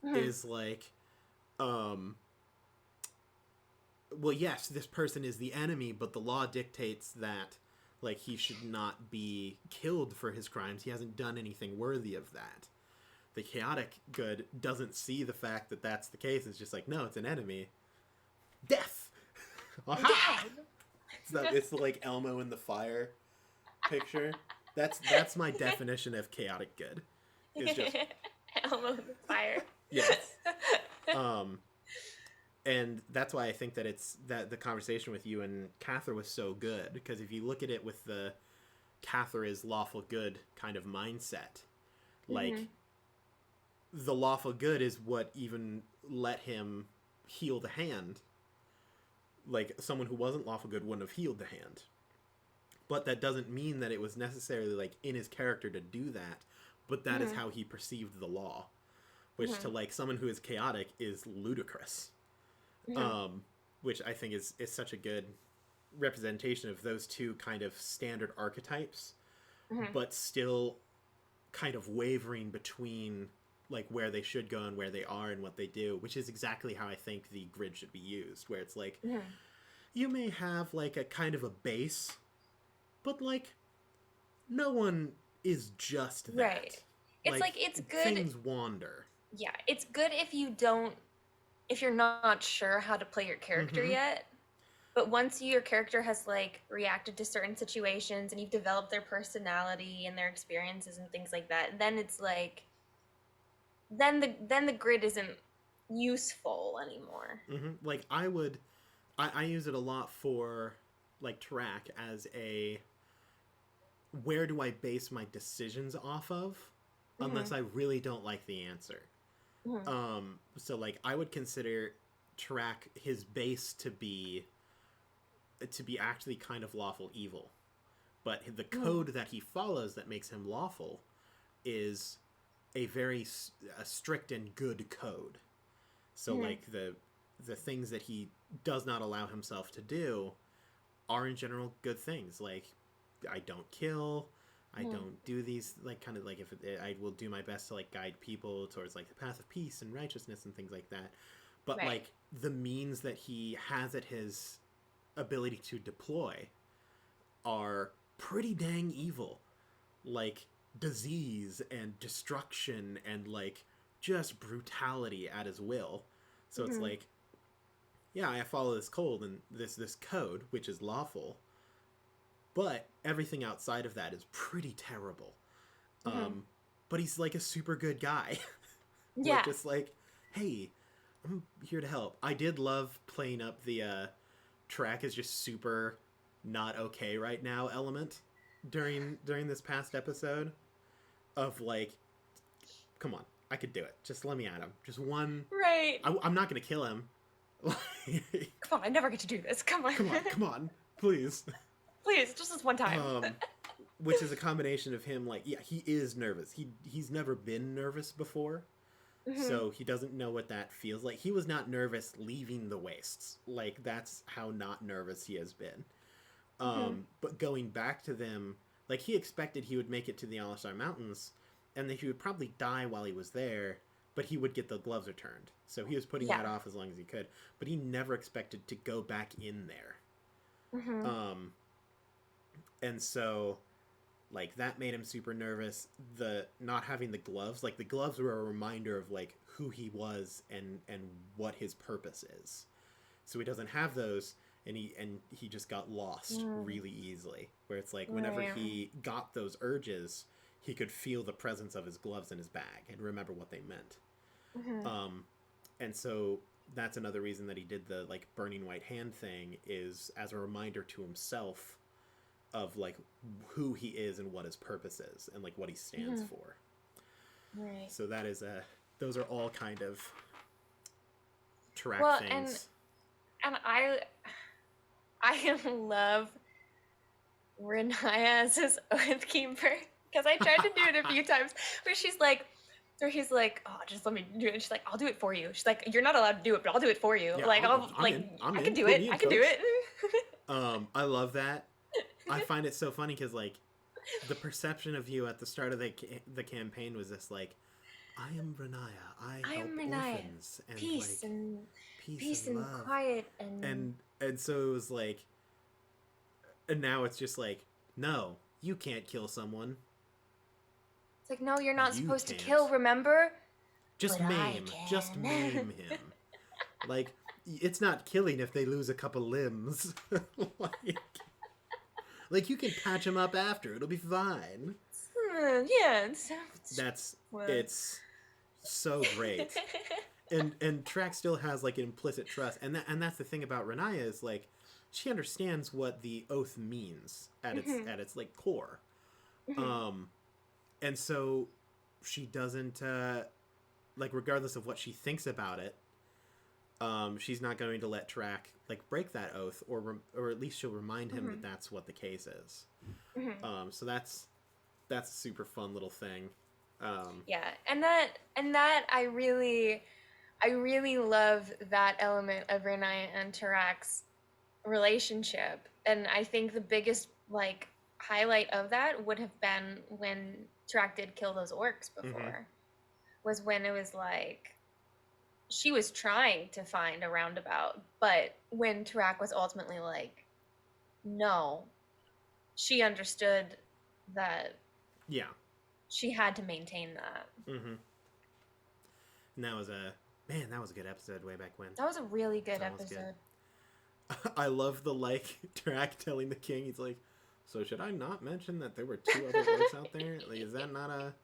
is like, well, yes, this person is the enemy, but the law dictates that, like, he should not be killed for his crimes. He hasn't done anything worthy of that. The chaotic good doesn't see the fact that that's the case. It's just like, no, it's an enemy. Death! Aha! It's like Elmo in the fire picture. That's my definition of chaotic good. It's just Elmo in the fire. Yes. And that's why I think that the conversation with you and Cather was so good, because if you look at it with the Cather is lawful good kind of mindset, like, the lawful good is what even let him heal the hand. Like, someone who wasn't lawful good wouldn't have healed the hand. But that doesn't mean that it was necessarily, like, in his character to do that. But that is how he perceived the law. Which, to, like, someone who is chaotic is ludicrous. Which I think is such a good representation of those two kind of standard archetypes. But still kind of wavering between like where they should go and where they are and what they do, which is exactly how I think the grid should be used, where it's like you may have like a kind of a base, but like no one is just that. Right. It's like it's good. Things wander. Yeah, it's good if you're not sure how to play your character yet. But once your character has like reacted to certain situations and you've developed their personality and their experiences and things like that, then it's like then the grid isn't useful anymore. Like I use it a lot for like track as a where do I base my decisions off of unless I really don't like the answer. So like I would consider track his base to be actually kind of lawful evil, but the code that he follows that makes him lawful is a very strict and good code. So like the things that he does not allow himself to do are in general good things. Like I don't kill, I don't do these like kind of like I will do my best to like guide people towards like the path of peace and righteousness and things like that. But like the means that he has at his ability to deploy are pretty dang evil. Like disease and destruction and like just brutality at his will. So it's like, yeah, I follow this code and this code, which is lawful, but everything outside of that is pretty terrible. But he's like a super good guy. Yeah. Just like, hey, I'm here to help. I did love playing up the track is just super not okay right now element during this past episode of like, come on, I could do it. Just let me at him. Just one. Right. I'm not going to kill him. Come on, I never get to do this. Come on. Come on, please. Please, just this one time. Which is a combination of him, like, yeah, he is nervous. He's never been nervous before, so he doesn't know what that feels like. He was not nervous leaving the Wastes. Like, that's how not nervous he has been. But going back to them, like, he expected he would make it to the Alistar Mountains, and that he would probably die while he was there, but he would get the gloves returned. So he was putting that off as long as he could. But he never expected to go back in there. And so, like, that made him super nervous. The not having the gloves, like, the gloves were a reminder of, like, who he was and what his purpose is. So he doesn't have those, and he just got lost really easily. Where it's like, whenever he got those urges, he could feel the presence of his gloves in his bag and remember what they meant. And so that's another reason that he did the, like, burning white hand thing, is as a reminder to himself of, like, who he is and what his purpose is and, like, what he stands for. Right. So that is those are all kind of track things. And I love Riniya as his oath keeper, because I tried to do it a few times where he's like, oh, just let me do it. And she's like, I'll do it for you. She's like, you're not allowed to do it, but I'll do it for you. Yeah, like, I can do it. I can do it. I love that. I find it so funny because, like, the perception of you at the start of the campaign was this, like, I am Riniya. I help orphans and peace, like, and peace and love. Quiet and so it was like, and now it's just like, no, you can't kill someone. It's like, no, you're not supposed to kill. Remember? Just maim him. Like, it's not killing if they lose a couple limbs. Like, you can patch him up after. It'll be fine. Yeah. It's so great. And Track still has, like, an implicit trust. And that's the thing about Riniya is, like, she understands what the oath means at its like, core. And so she doesn't, like, regardless of what she thinks about it, she's not going to let Track, like, break that oath, or at least she'll remind him that that's what the case is. So that's a super fun little thing. Yeah, and that I really love that element of Riniya and Tarak's relationship, and I think the biggest, like, highlight of that would have been when Tarak did kill those orcs before. Was when it was like she was trying to find a roundabout, but when Tarak was ultimately like, no, she understood that she had to maintain that. And that was a good episode way back when. That was a really good episode. Good. I love the Tarak telling the king, he's like, so should I not mention that there were 2 other orcs out there? Like, is that not a...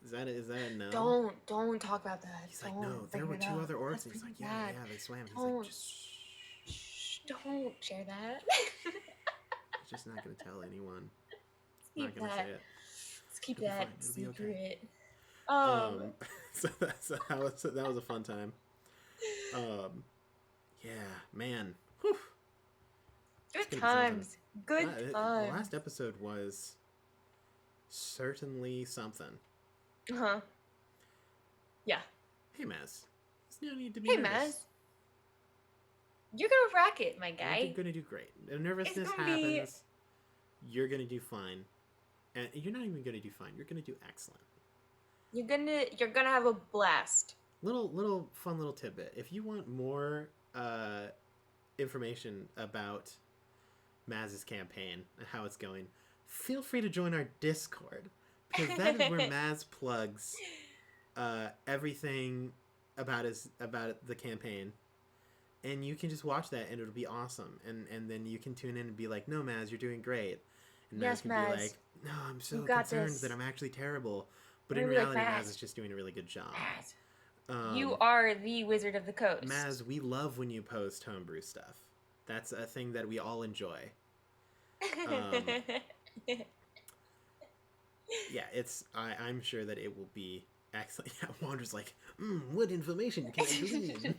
Is that a no? Don't talk about that. He's like, no, there were 2 other orcs. And he's like, yeah, they swam. He's like, just shh, don't share that. He's just not going to tell anyone. He's not going to say it. Let's keep that secret. Okay. So that was a fun time. Yeah, man. Whew. Good times. Good times. The last episode was certainly something. Yeah. Hey, Maz. There's no need to be nervous. Maz. You're gonna rock it, my guy. You're gonna do great. If nervousness happens, you're gonna do fine. And you're not even gonna do fine. You're gonna do excellent. You're gonna have a blast. Little fun little tidbit. If you want more information about Maz's campaign and how it's going, feel free to join our Discord, because that is where Maz plugs everything about the campaign, and you can just watch that and it'll be awesome. And then you can tune in and be like, no, Maz, you're doing great. And Maz can be like, no, I'm so concerned that I'm actually terrible. But in reality, Maz is just doing a really good job. You are the Wizard of the Coast. Maz, we love when you post homebrew stuff. That's a thing that we all enjoy. Yeah, I'm sure that it will be excellent. Yeah, Wander's like, what information can I glean?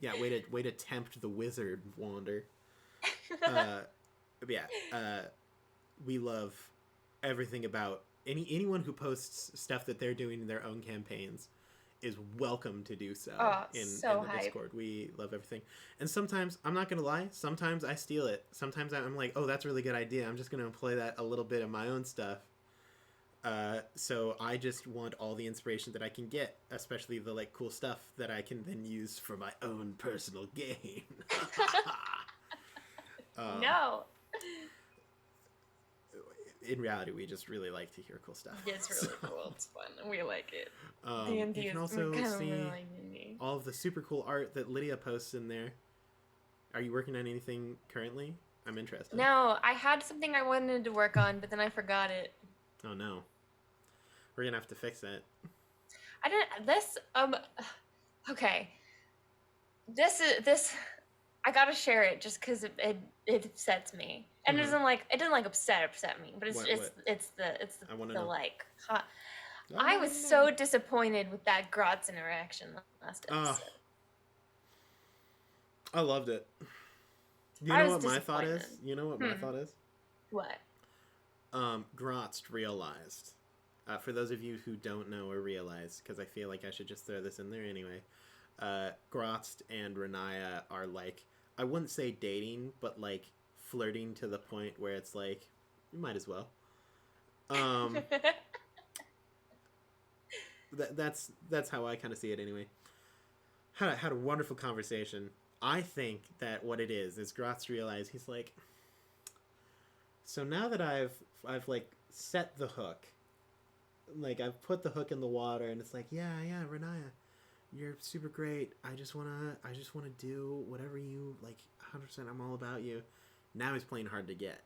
Yeah, way to tempt the wizard, Wander. We love everything about anyone who posts stuff that they're doing in their own campaigns is welcome to do so in the Discord. We love everything. And sometimes, I'm not gonna lie, sometimes I steal it. Sometimes I'm like, oh, that's a really good idea. I'm just gonna employ that a little bit in my own stuff. So I just want all the inspiration that I can get, especially the cool stuff that I can then use for my own personal gain. No. In reality, we just really like to hear cool stuff. It's really cool. It's fun. We like it. You can also see all of the super cool art that Lydia posts in there. Are you working on anything currently? I'm interested. No, I had something I wanted to work on, but then I forgot it. Oh no. We're gonna have to fix that. Okay. This I gotta share it just because it upsets me. And it didn't upset me, but it's the like hot. I was so disappointed with that Grotz interaction last episode. I loved it. You know what my thought is? You know what my thought is? What? Grotz realized. For those of you who don't know or realize, because I feel like I should just throw this in there anyway. Grotz and Riniya are I wouldn't say dating, but flirting to the point where it's like, you might as well. That's how I kind of see it anyway. Had a wonderful conversation. I think that what it is Grotz realized, he's like, so now that I've set the hook, I've put the hook in the water, and it's like, yeah, Riniya, you're super great. I just wanna do whatever you 100%. I'm all about you. Now he's playing hard to get,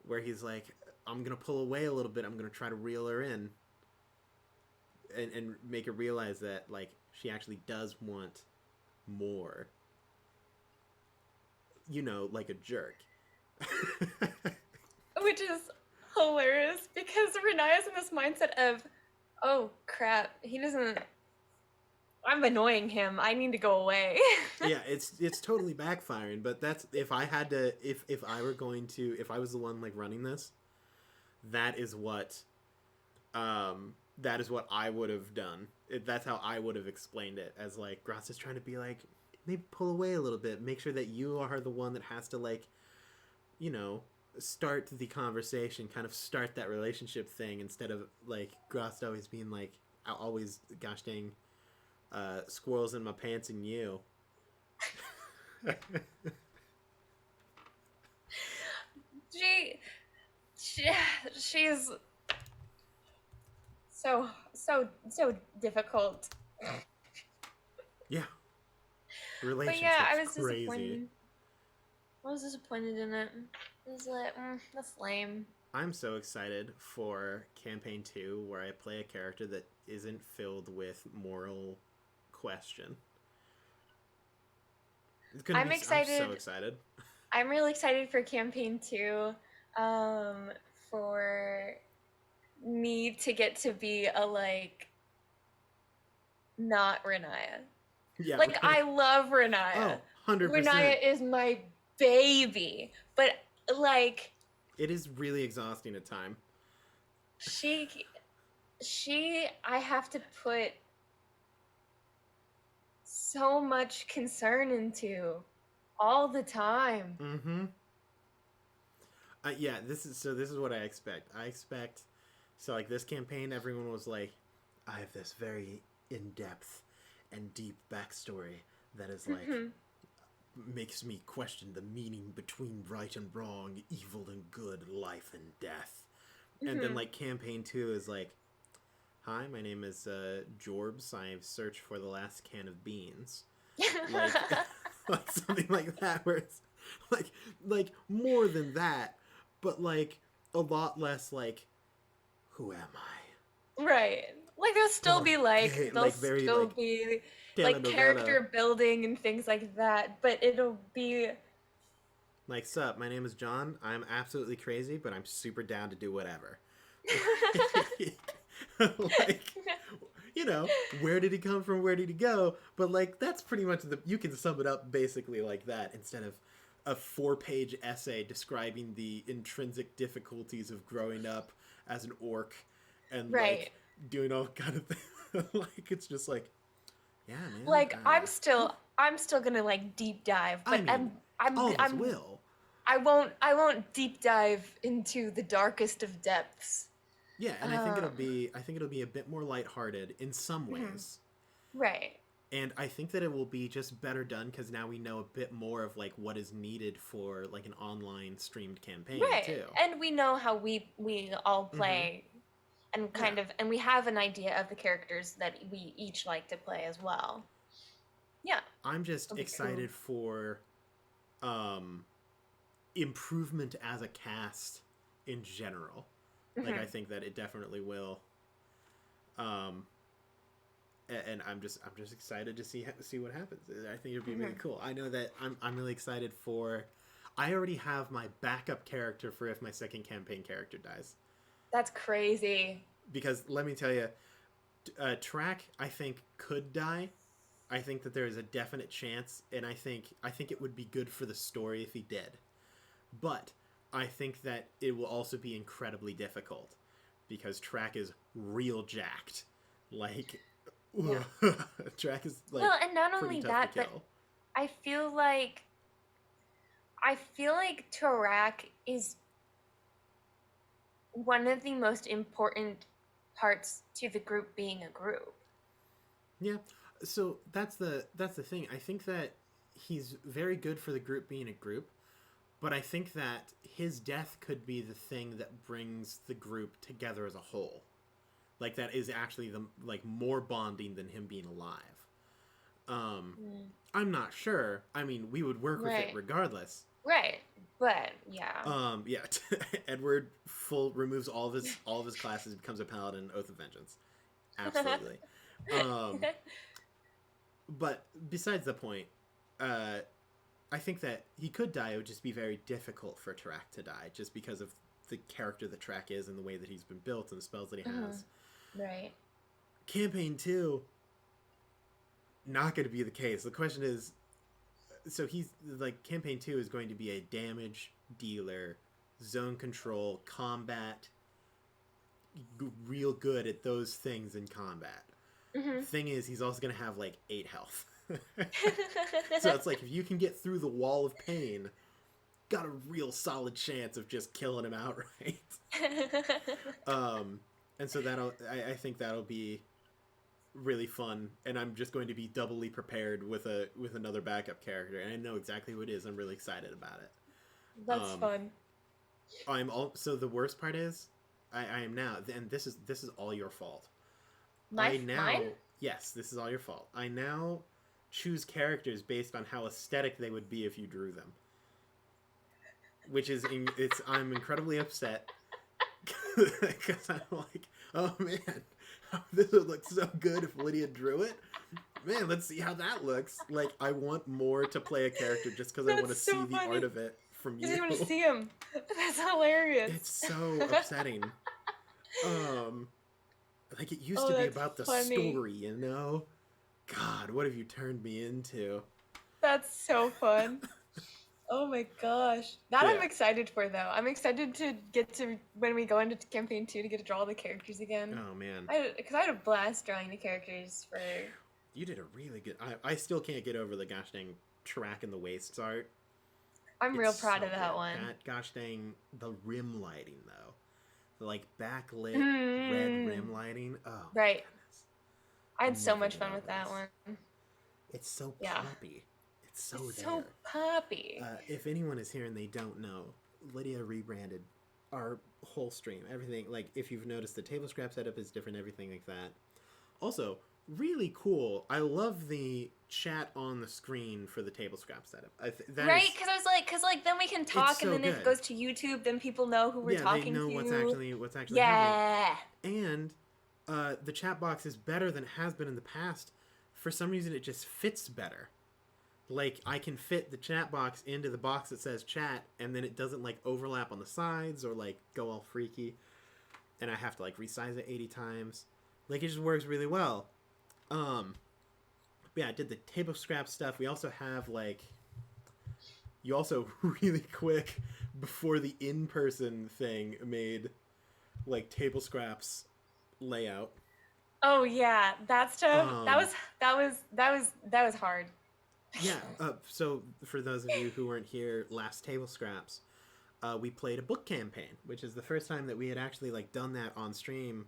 where he's like, I'm gonna pull away a little bit. I'm gonna try to reel her in, and make her realize that she actually does want more. Like a jerk. Which is hilarious because Riniya's in this mindset of, oh crap, I'm annoying him. I need to go away. Yeah, it's totally backfiring. But that's if I was the one running this, that is what I would have done. That's how I would have explained it, as Grotz is trying to be like, maybe pull away a little bit. Make sure that you are the one that has to, like, you know, start the conversation, kind of start that relationship thing, instead of, like, Grost always being like, always, gosh dang, squirrels in my pants and you. she, she she's so difficult. Yeah. But yeah, I Relationship's was crazy. disappointed. I was disappointed in it. I was like, that's lame. I'm so excited for campaign 2, where I play a character that isn't filled with moral question. I'm I'm so excited. excited. I'm really excited for campaign 2. For me to get to be a, like, not Riniya. Yeah, Like, right. I love Riniya. Oh, 100%. Riniya is my baby. But, like, It is really exhausting at time. she I have to put so much concern into all the time. Mm-hmm. Yeah, this is what I expect. So, like, this campaign, everyone was like, I have this very in-depth and deep backstory that is, like, makes me question the meaning between right and wrong, evil and good, life and death. And then, like, campaign 2 is like, hi, my name is Jorbs. I've searched for the last can of beans. Like, like something like that, where it's like more than that, but, like, a lot less, like, who am I? Right. Like, there'll still be, like, there'll like, very, still like, be, like, telenovela. character building and things like that, but it'll be... Like, sup, my name is John. I'm absolutely crazy, but I'm super down to do whatever. Like, you know, where did he come from? Where did he go? But, like, that's pretty much you can sum it up basically like that, instead of a 4-page essay describing the intrinsic difficulties of growing up as an orc and, Right. like, doing all kind of things. Like, it's just like, yeah, man. Like, I'm still gonna, like, deep dive, but I mean, all of us will. I won't deep dive into the darkest of depths. Yeah, and I think it'll be a bit more lighthearted in some ways. Right. And I think that it will be just better done because now we know a bit more of, like, what is needed for, like, an online streamed campaign, too. And we know how we all play, and kind of, and we have an idea of the characters that we each like to play as well. Yeah. I'm just excited for improvement as a cast in general. Like, I think that it definitely will. And I'm just excited to see what happens. I think it'll be really cool. I know that I'm really excited for. I already have my backup character for if my second campaign character dies. That's crazy. Because let me tell you, Track, I think, could die. I think that there is a definite chance, and I think it would be good for the story if he did. But I think that it will also be incredibly difficult because Track is real jacked. Like, Track is, like, well, and not only that, but I feel like Tarak is one of the most important parts to the group being a group. Yeah. So that's the thing. I think that he's very good for the group being a group, but I think that his death could be the thing that brings the group together as a whole. Like, that is actually more bonding than him being alive. I'm not sure. I mean, we would work with it regardless. Right. But yeah. Yeah. Edward removes all of his classes, becomes a paladin, Oath of Vengeance. Absolutely. But besides the point, I think that he could die. It would just be very difficult for Tarak to die, just because of the character that Tarak is and the way that he's been built and the spells that he has. Right. Campaign 2, not going to be the case. The question is, so he's, like, campaign 2 is going to be a damage dealer, zone control, combat, real good at those things in combat. Thing is, he's also going to have, like, 8 health. So it's like, if you can get through the wall of pain, got a real solid chance of just killing him outright. And so I think that'll be really fun, and I'm just going to be doubly prepared with another backup character, and I know exactly who it is. I'm really excited about it. That's fun. So the worst part is, I am now, and this is all your fault. Mine? Yes, this is all your fault. I now choose characters based on how aesthetic they would be if you drew them, which is I'm incredibly upset because I'm like, oh man, this would look so good if Lydia drew it. Man, let's see how that looks. Like, I want more to play a character just because I want to see the art of it from you. I want to see him. That's hilarious. It's so upsetting. Like, it used to be about the story, you know? God, what have you turned me into? That's so fun. Oh my gosh. That I'm excited for, though. I'm excited to get to, when we go into campaign 2, to get to draw all the characters again. Oh, man. Because I had a blast drawing the characters for... You did a really good... I still can't get over the gosh dang track and the wastes art. I'm real proud of that one. That gosh dang... The rim lighting, though. The, like, backlit red rim lighting. Oh, right. Goodness. I had so much fun with that one. It's so poppy. It's so poppy. If anyone is here and they don't know, Lydia rebranded our whole stream. Everything, like, if you've noticed, the table scrap setup is different, everything like that. Also, really cool. I love the chat on the screen for the table scrap setup. Right? Because I was like, then we can talk, and then if it goes to YouTube, then people know who we're talking to. Yeah, they know what's actually happening. And the chat box is better than it has been in the past. For some reason, it just fits better. Like, I can fit the chat box into the box that says chat, and then it doesn't, like, overlap on the sides or, like, go all freaky. And I have to, like, resize it 80 times. Like, it just works really well. Yeah, I did the table scrap stuff. We also have, like... You also, really quick, before the in-person thing, made, like, table scraps layout. Oh, yeah. That stuff. That was hard. Yeah, so for those of you who weren't here last Table Scraps, we played a book campaign, which is the first time that we had actually, like, done that on stream.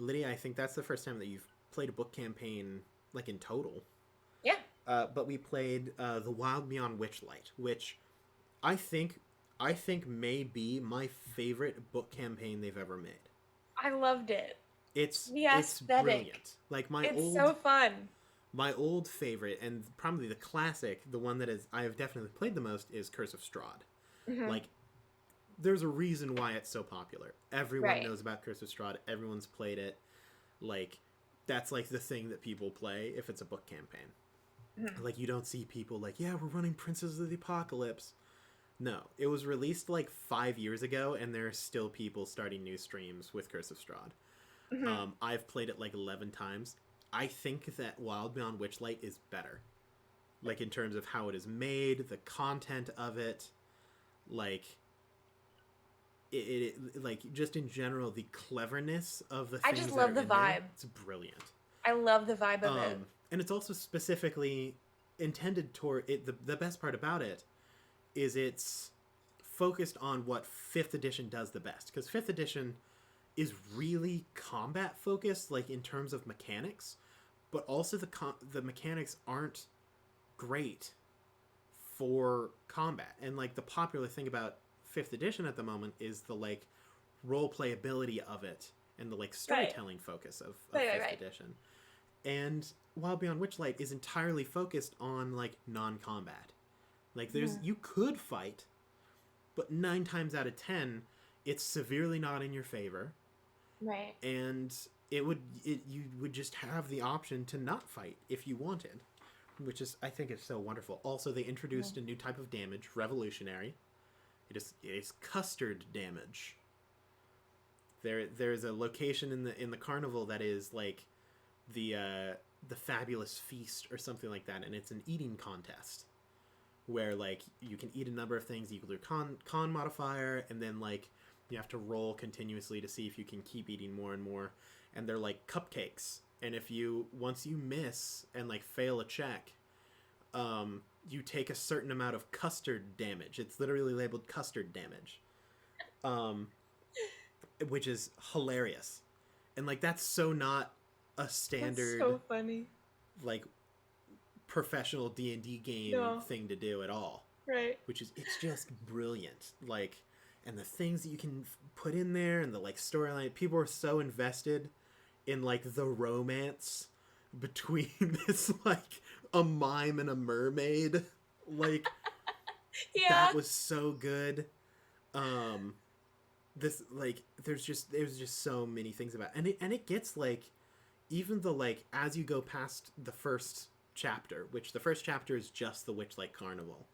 Lydia, I think that's the first time that you've played a book campaign, like, in total. Yeah. But we played The Wild Beyond Witchlight, which I think may be my favorite book campaign they've ever made. I loved it. It's brilliant. Like, it's so fun. My old favorite, and probably the classic, the one that I have definitely played the most, is Curse of Strahd. Mm-hmm. Like, there's a reason why it's so popular. Everyone knows about Curse of Strahd. Everyone's played it. Like, that's, like, the thing that people play if it's a book campaign. Mm-hmm. Like, you don't see people like, yeah, we're running Princes of the Apocalypse. No. It was released, like, 5 years ago, and there are still people starting new streams with Curse of Strahd. Mm-hmm. I've played it, like, 11 times. I think that Wild Beyond Witchlight is better. Like, in terms of how it is made, the content of it, like, like, just in general, the cleverness of the things. I just love the vibe. It's brilliant. I love the vibe of it. And it's also specifically intended toward it. The best part about it is it's focused on what 5th edition does the best. Because 5th edition is really combat focused, like, in terms of mechanics. But also the mechanics aren't great for combat. And, like, the popular thing about 5th edition at the moment is the, like, role playability of it and the, like, storytelling focus of 5th edition. And Wild Beyond Witchlight is entirely focused on, like, non-combat. Like, you could fight, but 9 times out of 10, it's severely not in your favor. Right. And you would just have the option to not fight if you wanted, which is, I think, is so wonderful. Also, they introduced a new type of damage, revolutionary. It is custard damage. There's a location in the carnival that is like the fabulous feast or something like that, and it's an eating contest where, like, you can eat a number of things equal to con modifier, and then, like, you have to roll continuously to see if you can keep eating more and more. And they're like cupcakes. And once you miss and, like, fail a check, you take a certain amount of custard damage. It's literally labeled custard damage, which is hilarious. And like that's so not a standard, that's so funny, like professional D&D game thing to do at all. Right. Which is, it's just brilliant. Like, and the things that you can put in there and the like storyline, people are so invested in like the romance between this like a mime and a mermaid. Like yeah, that was so good. This like there's just so many things about it. And it gets like even the like as you go past the first chapter, which the first chapter is just the Witchlight Carnival.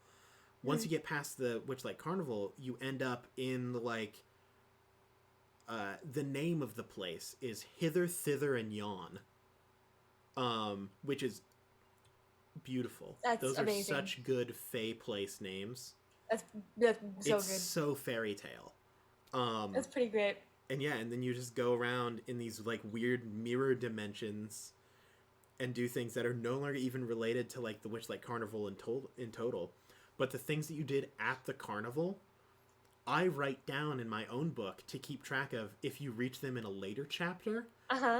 Once you get past the Witchlight Carnival, you end up in like the name of the place is Hither, Thither, and Yon, which is beautiful. Those amazing. Are such good Fey place names. That's so it's good. It's so fairy tale. That's pretty great. And yeah, and then you just go around in these like weird mirror dimensions and do things that are no longer even related to like the Witchlight Carnival in total. But the things that you did at the carnival, I write down in my own book to keep track of if you reach them in a later chapter.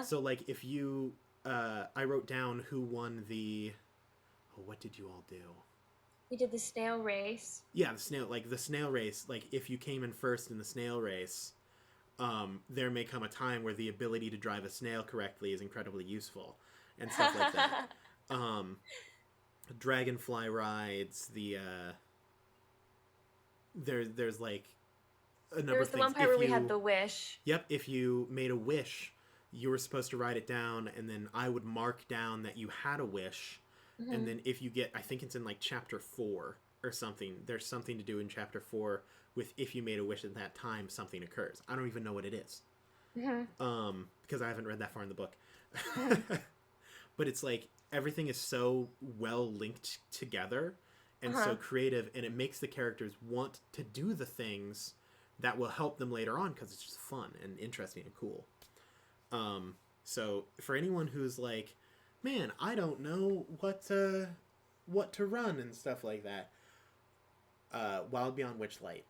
So like if you, I wrote down who won the, what did you all do? We did the snail race. Yeah, the snail race. Like if you came in first in the snail race, there may come a time where the ability to drive a snail correctly is incredibly useful and stuff like that. Dragonfly rides, the there's like a number of things. There was the one part where we had the wish. Yep, if you made a wish, you were supposed to write it down, and then I would mark down that you had a wish. And then if you get, I think it's in like chapter 4 or something, there's something to do in chapter 4 with if you made a wish at that time, something occurs. I don't even know what it is. Because I haven't read that far in the book. But it's like everything is so well linked together and so creative, and it makes the characters want to do the things that will help them later on because it's just fun and interesting and cool. So for anyone who's like, man, I don't know what to run and stuff like that, Wild Beyond Witchlight.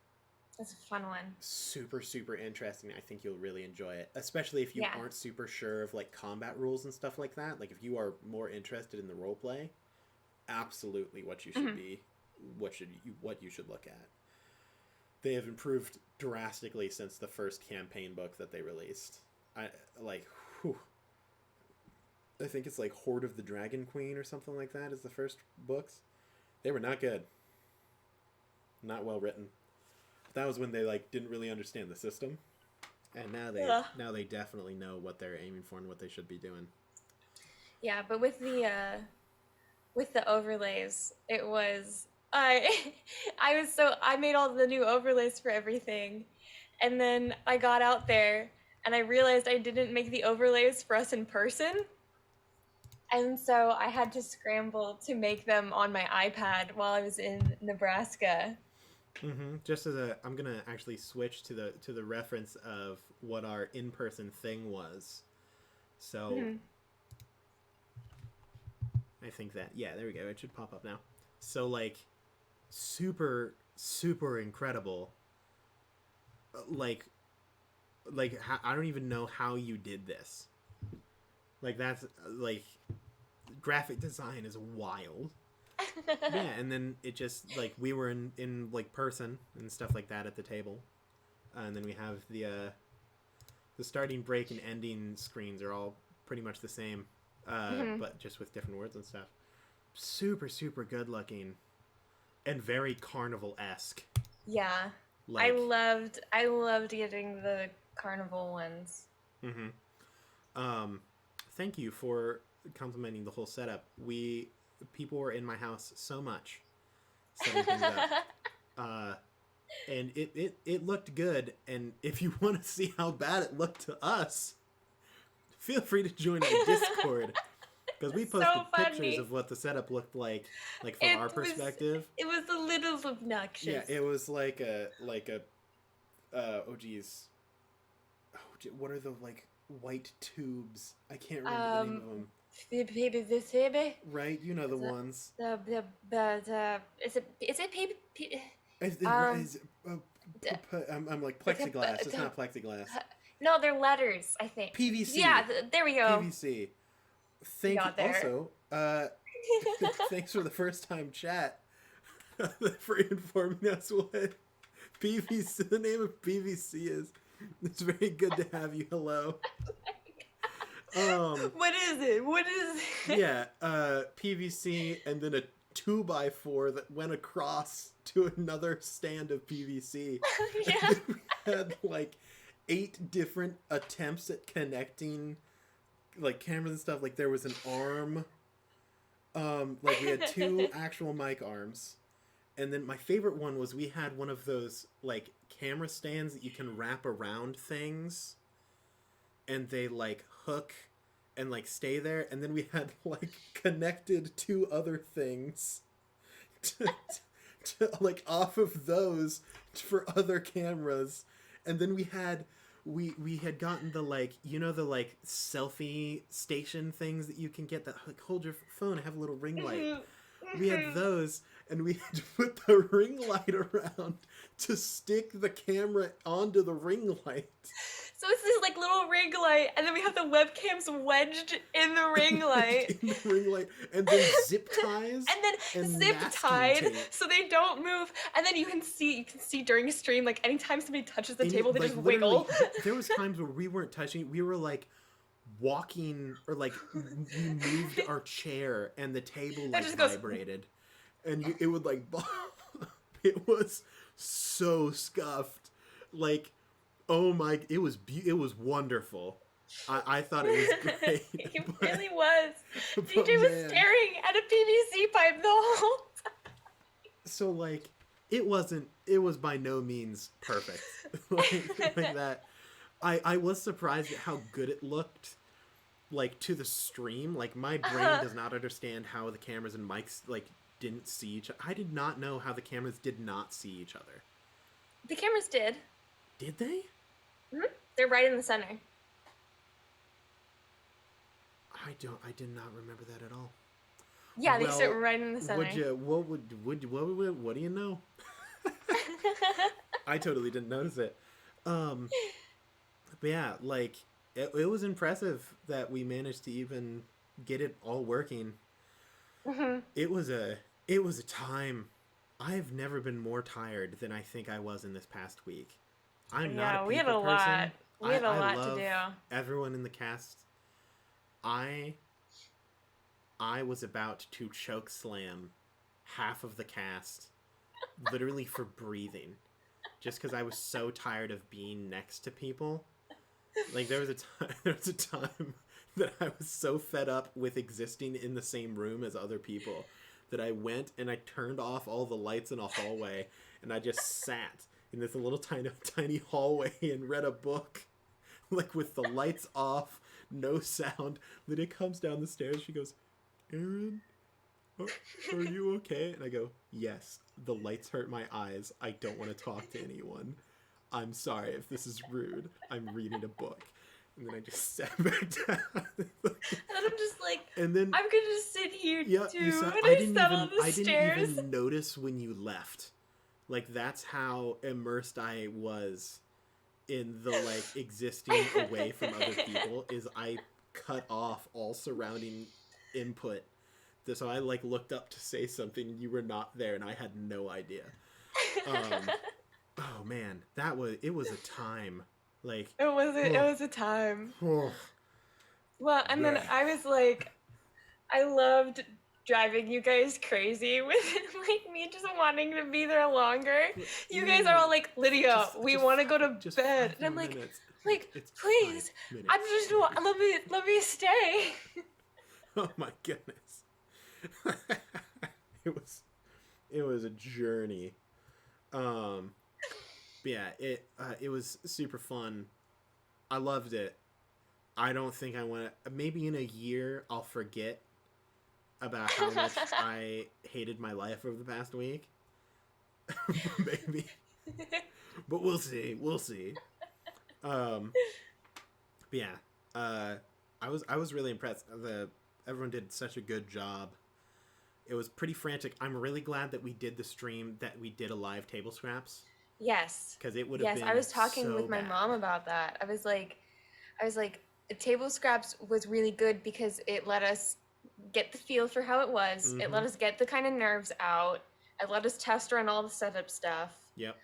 That's a fun one. Super, super interesting. I think you'll really enjoy it, especially if you aren't super sure of like combat rules and stuff like that. Like if you are more interested in the role play, absolutely what you should be, what you should look at. They have improved drastically since the first campaign book that they released. I think it's like Horde of the Dragon Queen or something like that is the first books. They were not good. Not well written. That was when they like didn't really understand the system. And now they definitely know what they're aiming for and what they should be doing. Yeah, but with the overlays, it was I made all the new overlays for everything. And then I got out there and I realized I didn't make the overlays for us in person. And so I had to scramble to make them on my iPad while I was in Nebraska. Just as I'm gonna actually switch to the reference of what our in-person thing was. So I think that there we go. It should pop up now. So like super super incredible. Like I don't even know how you did this. Like that's like graphic design is wild. Yeah, and then it just like we were in like person and stuff like that at the table, and then we have the starting break and ending screens are all pretty much the same, but just with different words and stuff. Super super good looking, and very carnival-esque. Yeah, like, I loved getting the carnival ones. Thank you for complimenting the whole setup. People were in my house so much setting things up. And it looked good, and if you want to see how bad it looked to us, feel free to join our Discord, because we posted pictures of what the setup looked like from our perspective. It was a little obnoxious. Yeah, it was like a oh geez, what are the like white tubes? I can't remember the name of them. PVC. Right? You know the ones. Is it I'm, d- I'm like plexiglass. It's not plexiglass. no, they're letters, I think. PVC. Yeah, there we go. PVC. We Thank you. got there. Also, thanks for the first time chat for informing us what PVC, the name of PVC is. It's very good to have you. Hello. What is it? What is it? Yeah, PVC and then a 2x4 that went across to another stand of PVC. Yeah. We had like 8 different attempts at connecting like cameras and stuff. Like there was an arm. Like we had 2 actual mic arms. And then my favorite one was we had one of those like camera stands that you can wrap around things. And they like hook and like stay there. And then we had like connected 2 other things to like off of those for other cameras. And then we had gotten the like, you know, the like selfie station things that you can get that like hold your phone and have a little ring light. We had those, and we had to put the ring light around to stick the camera onto the ring light. So it's this like little ring light, and then we have the webcams wedged in the ring light. In the ring light, and then zip ties. And then zip tied so they don't move. And then you can see during a stream, like anytime somebody touches the table, they like, just wiggle. There was times where we weren't touching, we were like walking, or like we moved our chair and the table like vibrated. And it would like it was so scuffed. Like, oh my, it was wonderful. I thought it was great. It really was. DJ was staring at a PVC pipe the whole time. So like, it was by no means perfect. like that. I was surprised at how good it looked, like, to the stream. Like, my brain does not understand how the cameras and mics, like, didn't see each other. I did not know how the cameras did not see each other. The cameras did. Did they? Mm-hmm. They're right in the center. I did not remember that at all. Yeah, they sit right in the center. What do you know? I totally didn't notice it. But yeah, like, it was impressive that we managed to even get it all working. Mm-hmm. It was a time. I've never been more tired than I think I was in this past week. I'm not a people person. We had a lot to do. Everyone in the cast. I was about to choke slam half of the cast, literally for breathing, just because I was so tired of being next to people. Like, there was a time that I was so fed up with existing in the same room as other people that I went and I turned off all the lights in a hallway and I just sat in this little tiny hallway and read a book, like, with the lights off, no sound. Lydia comes down the stairs. She goes, "Aaron, are you okay?" And I go, "Yes, the lights hurt my eyes. I don't want to talk to anyone. I'm sorry if this is rude. I'm reading a book." And then I just sat back down. And I'm just like, and then I'm gonna just sit here too. I didn't even notice when you left. Like, that's how immersed I was in the, like, existing away from other people, is I cut off all surrounding input. So I, like, looked up to say something and you were not there and I had no idea. Oh man, it was a time. Like, it was a time. Well, and then I was like, I loved driving you guys crazy with, like, me just wanting to be there longer. You guys are all like, "Lydia, we want to go to bed," and I'm like, please, I just let me stay. Oh my goodness. It was a journey. Yeah, it was super fun. I loved it. I don't think I want to. Maybe in a year I'll forget about how much I hated my life over the past week. Maybe, but we'll see. We'll see. But yeah, I was really impressed. everyone did such a good job. It was pretty frantic. I'm really glad that we did the stream, that we did a live table scraps. Yes. Because it would have been I was talking so with my bad. mom about that. I was like, table scraps was really good because it let us get the feel for how it was. It let us get the kind of nerves out. It let us test run all the setup stuff. Yep.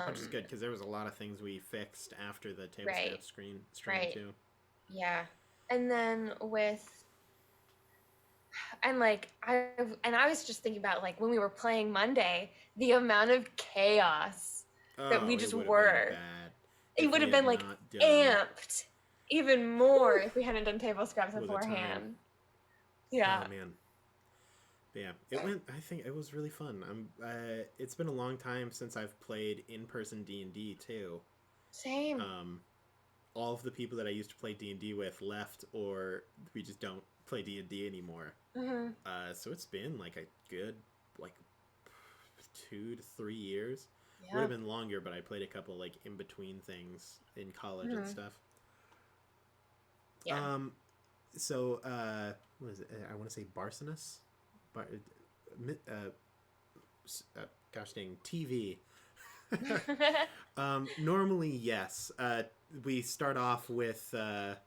Which is good because there was a lot of things we fixed after the table scrap stream too. Yeah. And then I was just thinking about like when we were playing Monday, the amount of chaos that we just were. It would have been like amped even more if we hadn't done table scraps beforehand. Yeah. Oh man. Yeah, I think it was really fun. It's been a long time since I've played in-person D&D too. Same. All of the people that I used to play D&D with left, or we just don't play D&D anymore. So it's been like a good 2 to 3 years. Yeah. Would have been longer, but I played a couple like in between things in college and stuff. Yeah. So what is it? I want to say Barcinus. Gosh dang, TV. Normally, yes. We start off with a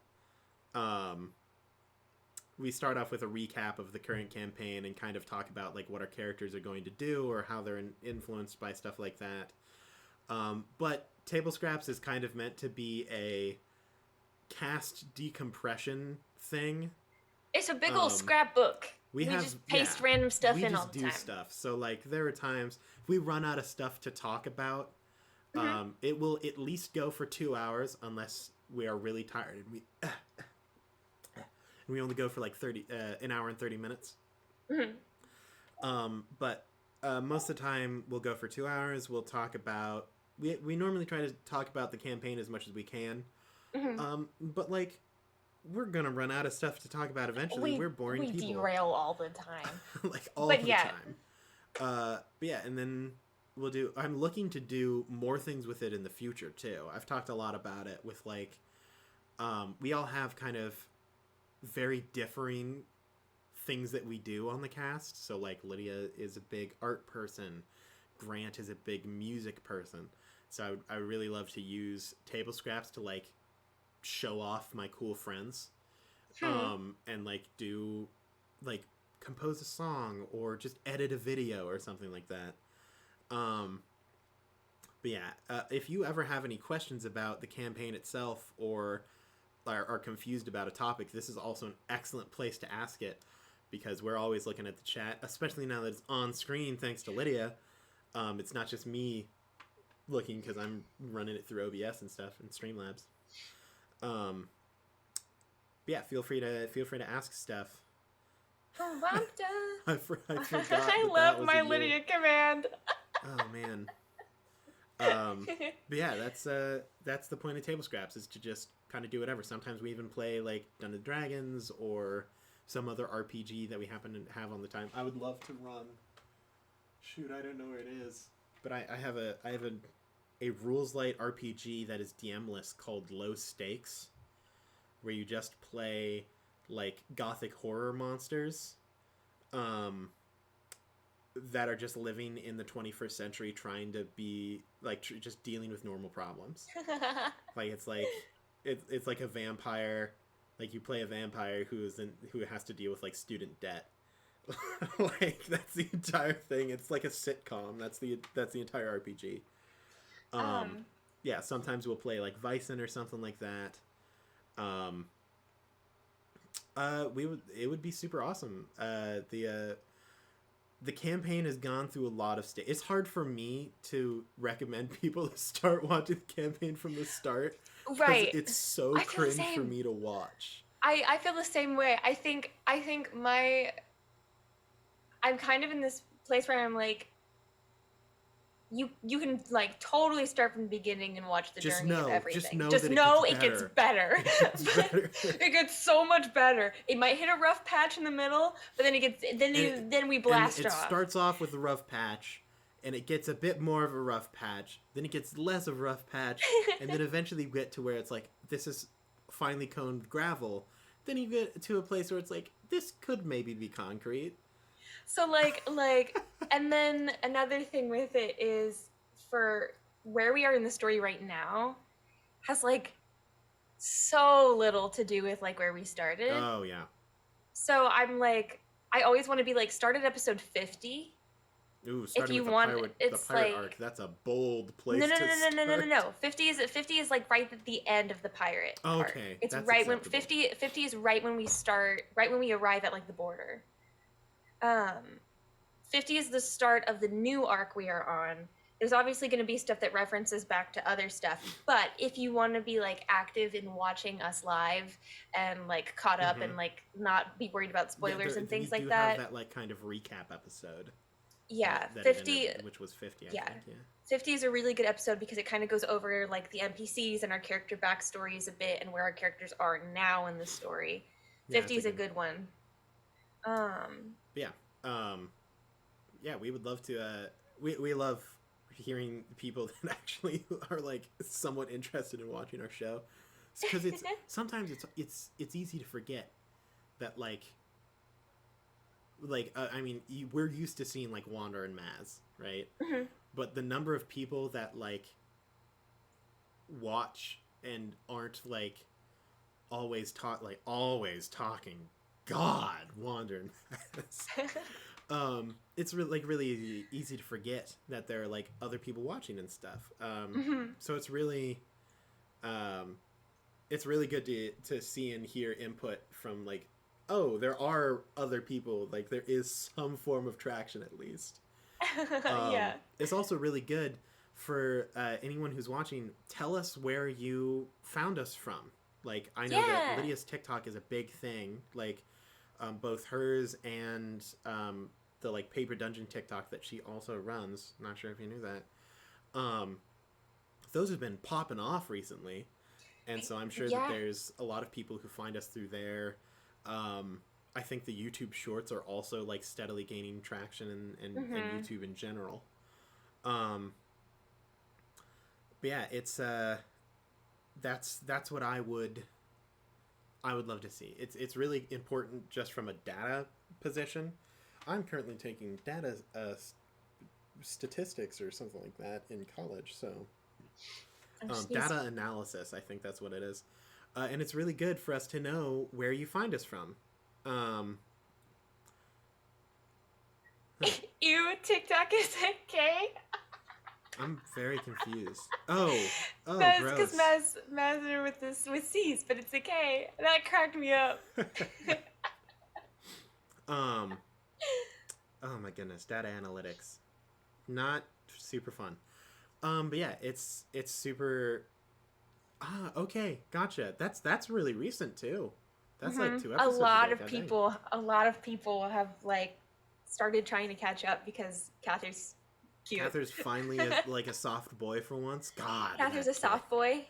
recap of the current campaign and kind of talk about like what our characters are going to do or how they're influenced by stuff like that. But Table Scraps is kind of meant to be a cast decompression thing. It's a big old scrapbook. We just paste random stuff in all the time. We just do stuff. So, like, there are times if we run out of stuff to talk about, it will at least go for 2 hours unless we are really tired and we only go for like an hour and 30 minutes. But most of the time we'll go for 2 hours. We'll talk about we normally try to talk about the campaign as much as we can. But like, we're gonna run out of stuff to talk about eventually. We're boring people. We derail all the time. Like all the time. But yeah, and then I'm looking to do more things with it in the future too. I've talked a lot about it with like, we all have kind of very differing things that we do on the cast. So like Lydia is a big art person. Grant is a big music person. So I really love to use table scraps to like show off my cool friends, and like do like compose a song or just edit a video or something like that. But yeah, if you ever have any questions about the campaign itself or are confused about a topic, this is also an excellent place to ask it, because we're always looking at the chat, especially now that it's on screen thanks to Lydia. It's not just me looking because I'm running it through OBS and stuff and Streamlabs. But yeah, feel free to ask stuff. I forgot. I love my Lydia command. Oh man. But yeah, that's the point of Table Scraps, is to just kind of do whatever. Sometimes we even play like Dungeons and Dragons or some other RPG that we happen to have on the time. I would love to run. Shoot, I don't know where it is. But I have a rules light RPG that is DM-less called Low Stakes, where you just play like gothic horror monsters that are just living in the 21st century, trying to be like just dealing with normal problems. Like it's like a vampire, like you play a vampire who has to deal with like student debt. Like that's the entire thing. It's like a sitcom. That's the entire RPG. Yeah, sometimes we'll play like Vicen or something like that. It would be super awesome. The campaign has gone through a lot of It's hard for me to recommend people to start watching the campaign from the start. Right. It's so cringe for me to watch. I feel the same way. I think I'm kind of in this place where I'm like, you can like totally start from the beginning and watch the journey of everything. Just know it gets better. It gets so much better. It might hit a rough patch in the middle, but then then we blast off. It starts off with a rough patch, and it gets a bit more of a rough patch. Then it gets less of a rough patch, and then eventually you get to where it's like, this is finely coned gravel. Then you get to a place where it's like, this could maybe be concrete. So like and then another thing with it is for where we are in the story right now has like so little to do with like where we started. Oh yeah. So I'm like I always want to be like start at episode 50. Ooh, If starting you with want the it's pirate like arc, that's a bold no place no to no no no no no start. no. 50 is like right at the end of the pirate arc. Okay, It's that's right when acceptable. 50 is right when we start, right when we arrive at like the border. 50 is the start of the new arc we are on. There's obviously going to be stuff that references back to other stuff, but if you want to be like active in watching us live and like caught up and like not be worried about spoilers and things like we do that, have that like kind of recap episode. yeah, that 50 ended, which was 50, I yeah. think. Yeah. 50 is a really good episode because it kind of goes over like the NPCs and our character backstories a bit and where our characters are now in the story. 50 is a good one. Yeah. Yeah, we would love to we love hearing people that actually are like somewhat interested in watching our show, because it's sometimes it's easy to forget that like I mean we're used to seeing like Wander and Maz, right? Mm-hmm. But the number of people that like watch and aren't like always talking God, Wander and Maz. It's really easy to forget that there are like other people watching and stuff. So it's really good to see and hear input from like, oh, there are other people, like there is some form of traction at least. Yeah. It's also really good for anyone who's watching. Tell us where you found us from. Like I know that Lydia's TikTok is a big thing. Like both hers and the like Paper Dungeon TikTok that she also runs. Not sure if you knew that. Those have been popping off recently, and so I'm sure that there's a lot of people who find us through there. I think the YouTube Shorts are also like steadily gaining traction and YouTube in general. But yeah, it's that's what I would love to see. It's really important just from a data position. I'm currently taking data statistics or something like that in college, so data analysis, I think that's what it is. And it's really good for us to know where you find us from. Ew, TikTok is okay. I'm very confused. Oh, Maz, gross. because Maz are with C's, but it's okay. That cracked me up. Oh my goodness, data analytics, not super fun. But yeah, it's super. Okay, gotcha. That's really recent too. That's like 2 episodes. A lot of people have like started trying to catch up because Cather's cute. Cather's finally like a soft boy for once. God, Cather's a soft boy.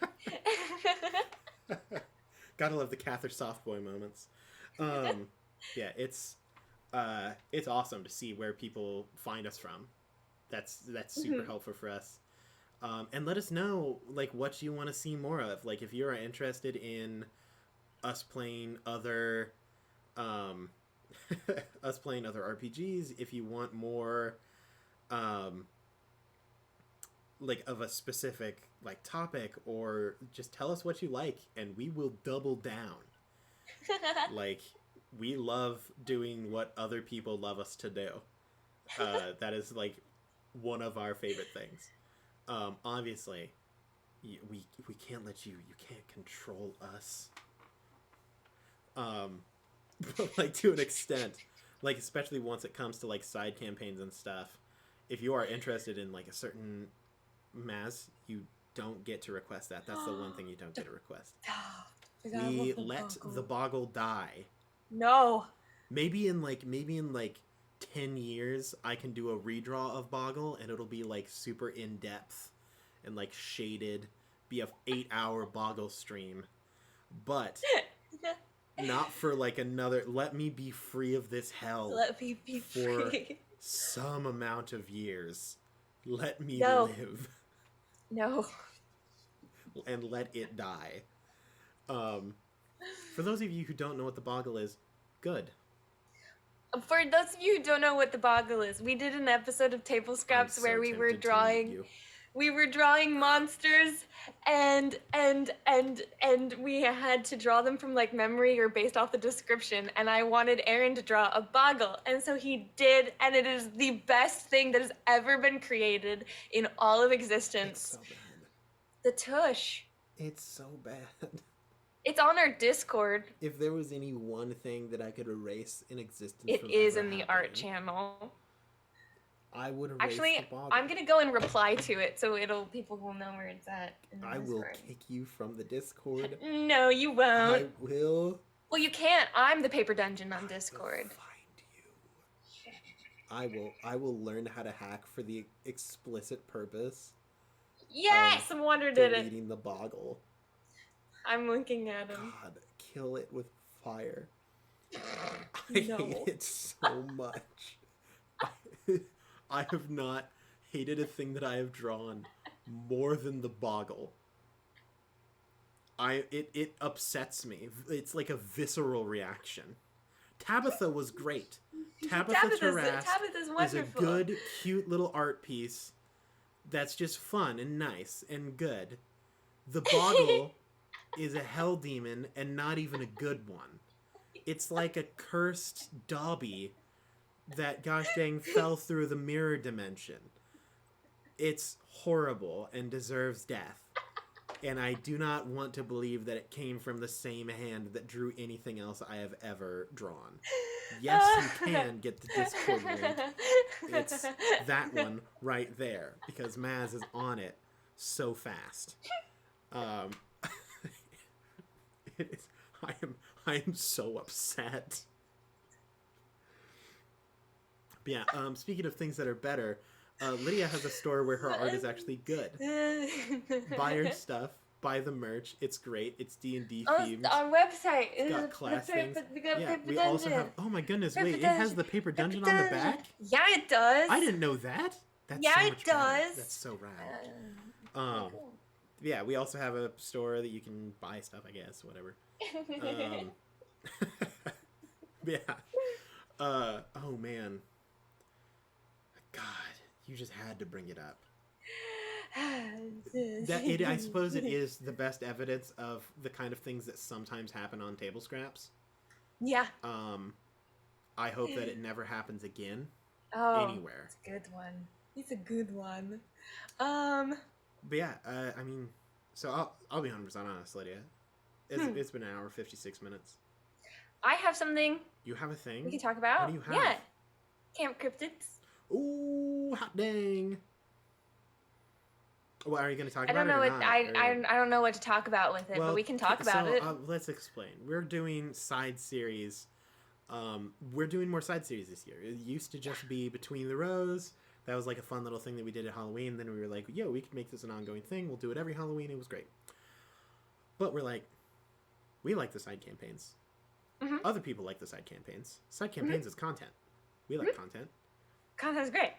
Gotta love the Cather soft boy moments. Yeah, it's awesome to see where people find us from. That's super helpful for us. And let us know like what you want to see more of. Like if you're interested in us playing other RPGs, if you want more like of a specific like topic, or just tell us what you like and we will double down. Like we love doing what other people love us to do. That is like one of our favorite things. Obviously we can't let you can't control us. But like to an extent, like especially once it comes to like side campaigns and stuff, if you are interested in like a certain Maz, you don't get to request that. That's the one thing you don't get to request. We let the Boggle die. No. Maybe in like 10 years I can do a redraw of Boggle and it'll be like super in depth and like shaded, be a 8-hour Boggle stream. But not for like another. Let me be free of this hell. Let me be for free. some amount of years. Let me live. No. And let it die. For those of you who don't know what the Boggle is, good. For those of you who don't know what the boggle is, we did an episode of Table Scraps where we were drawing monsters and we had to draw them from like memory or based off the description, and I wanted Aaron to draw a boggle, and so he did, and it is the best thing that has ever been created in all of existence. It's so bad. The tush. It's so bad. It's on our Discord. If there was any one thing that I could erase in existence, it is in the art channel. I would erase Actually, the boggle. I'm gonna go and reply to it so people will know where it's at. I will kick you from the Discord. No, you won't. I will. Well, you can't. I'm the Paper Dungeon on Discord. I will find you. I will learn how to hack for the explicit purpose. Yes, Wonder did it. Deleting the boggle. I'm looking at him. God, kill it with fire. I hate it so much. I have not hated a thing that I have drawn more than the boggle. It upsets me. It's like a visceral reaction. Tabitha was great. Tabitha's is a good, cute little art piece that's just fun and nice and good. The boggle is a hell demon and not even a good one. It's like a cursed Dobby that gosh dang fell through the mirror dimension. It's horrible and deserves death. And I do not want to believe that it came from the same hand that drew anything else I have ever drawn. Yes, you can get the Discord link. It's that one right there because Maz is on it so fast. I am so upset. But yeah, speaking of things that are better, Lydia has a store where her art is actually good. Buy her stuff, buy the merch. It's great. It's D&D themed. Our website. It's got class things. We also have. Oh my goodness! Wait, it has the Paper Dungeon on the back. Yeah, it does. I didn't know that. That's yeah, so much it does. Better. That's so rad. Yeah, we also have a store that you can buy stuff. I guess whatever. Yeah. Oh man. God, you just had to bring it up. I suppose it is the best evidence of the kind of things that sometimes happen on Table Scraps. Yeah. I hope that it never happens again. Anywhere. It's a good one. It's a good one. But yeah, I mean, so I'll be 100% honest, Lydia. It's been an hour 56 minutes. I have something. You have a thing? We can talk about. What do you have? Yeah. Camp Cryptids. Ooh, hot dang. Well, are you going to talk about it or not? I don't know what to talk about with it, but we can talk about it. Let's explain. We're doing side series. We're doing more side series this year. It used to just be Between the Rows. That was like a fun little thing that we did at Halloween. Then we were like, yo, we could make this an ongoing thing. We'll do it every Halloween. It was great. But we're like, we like the side campaigns. Mm-hmm. Other people like the side campaigns. Side campaigns is content. We like content. Content's great.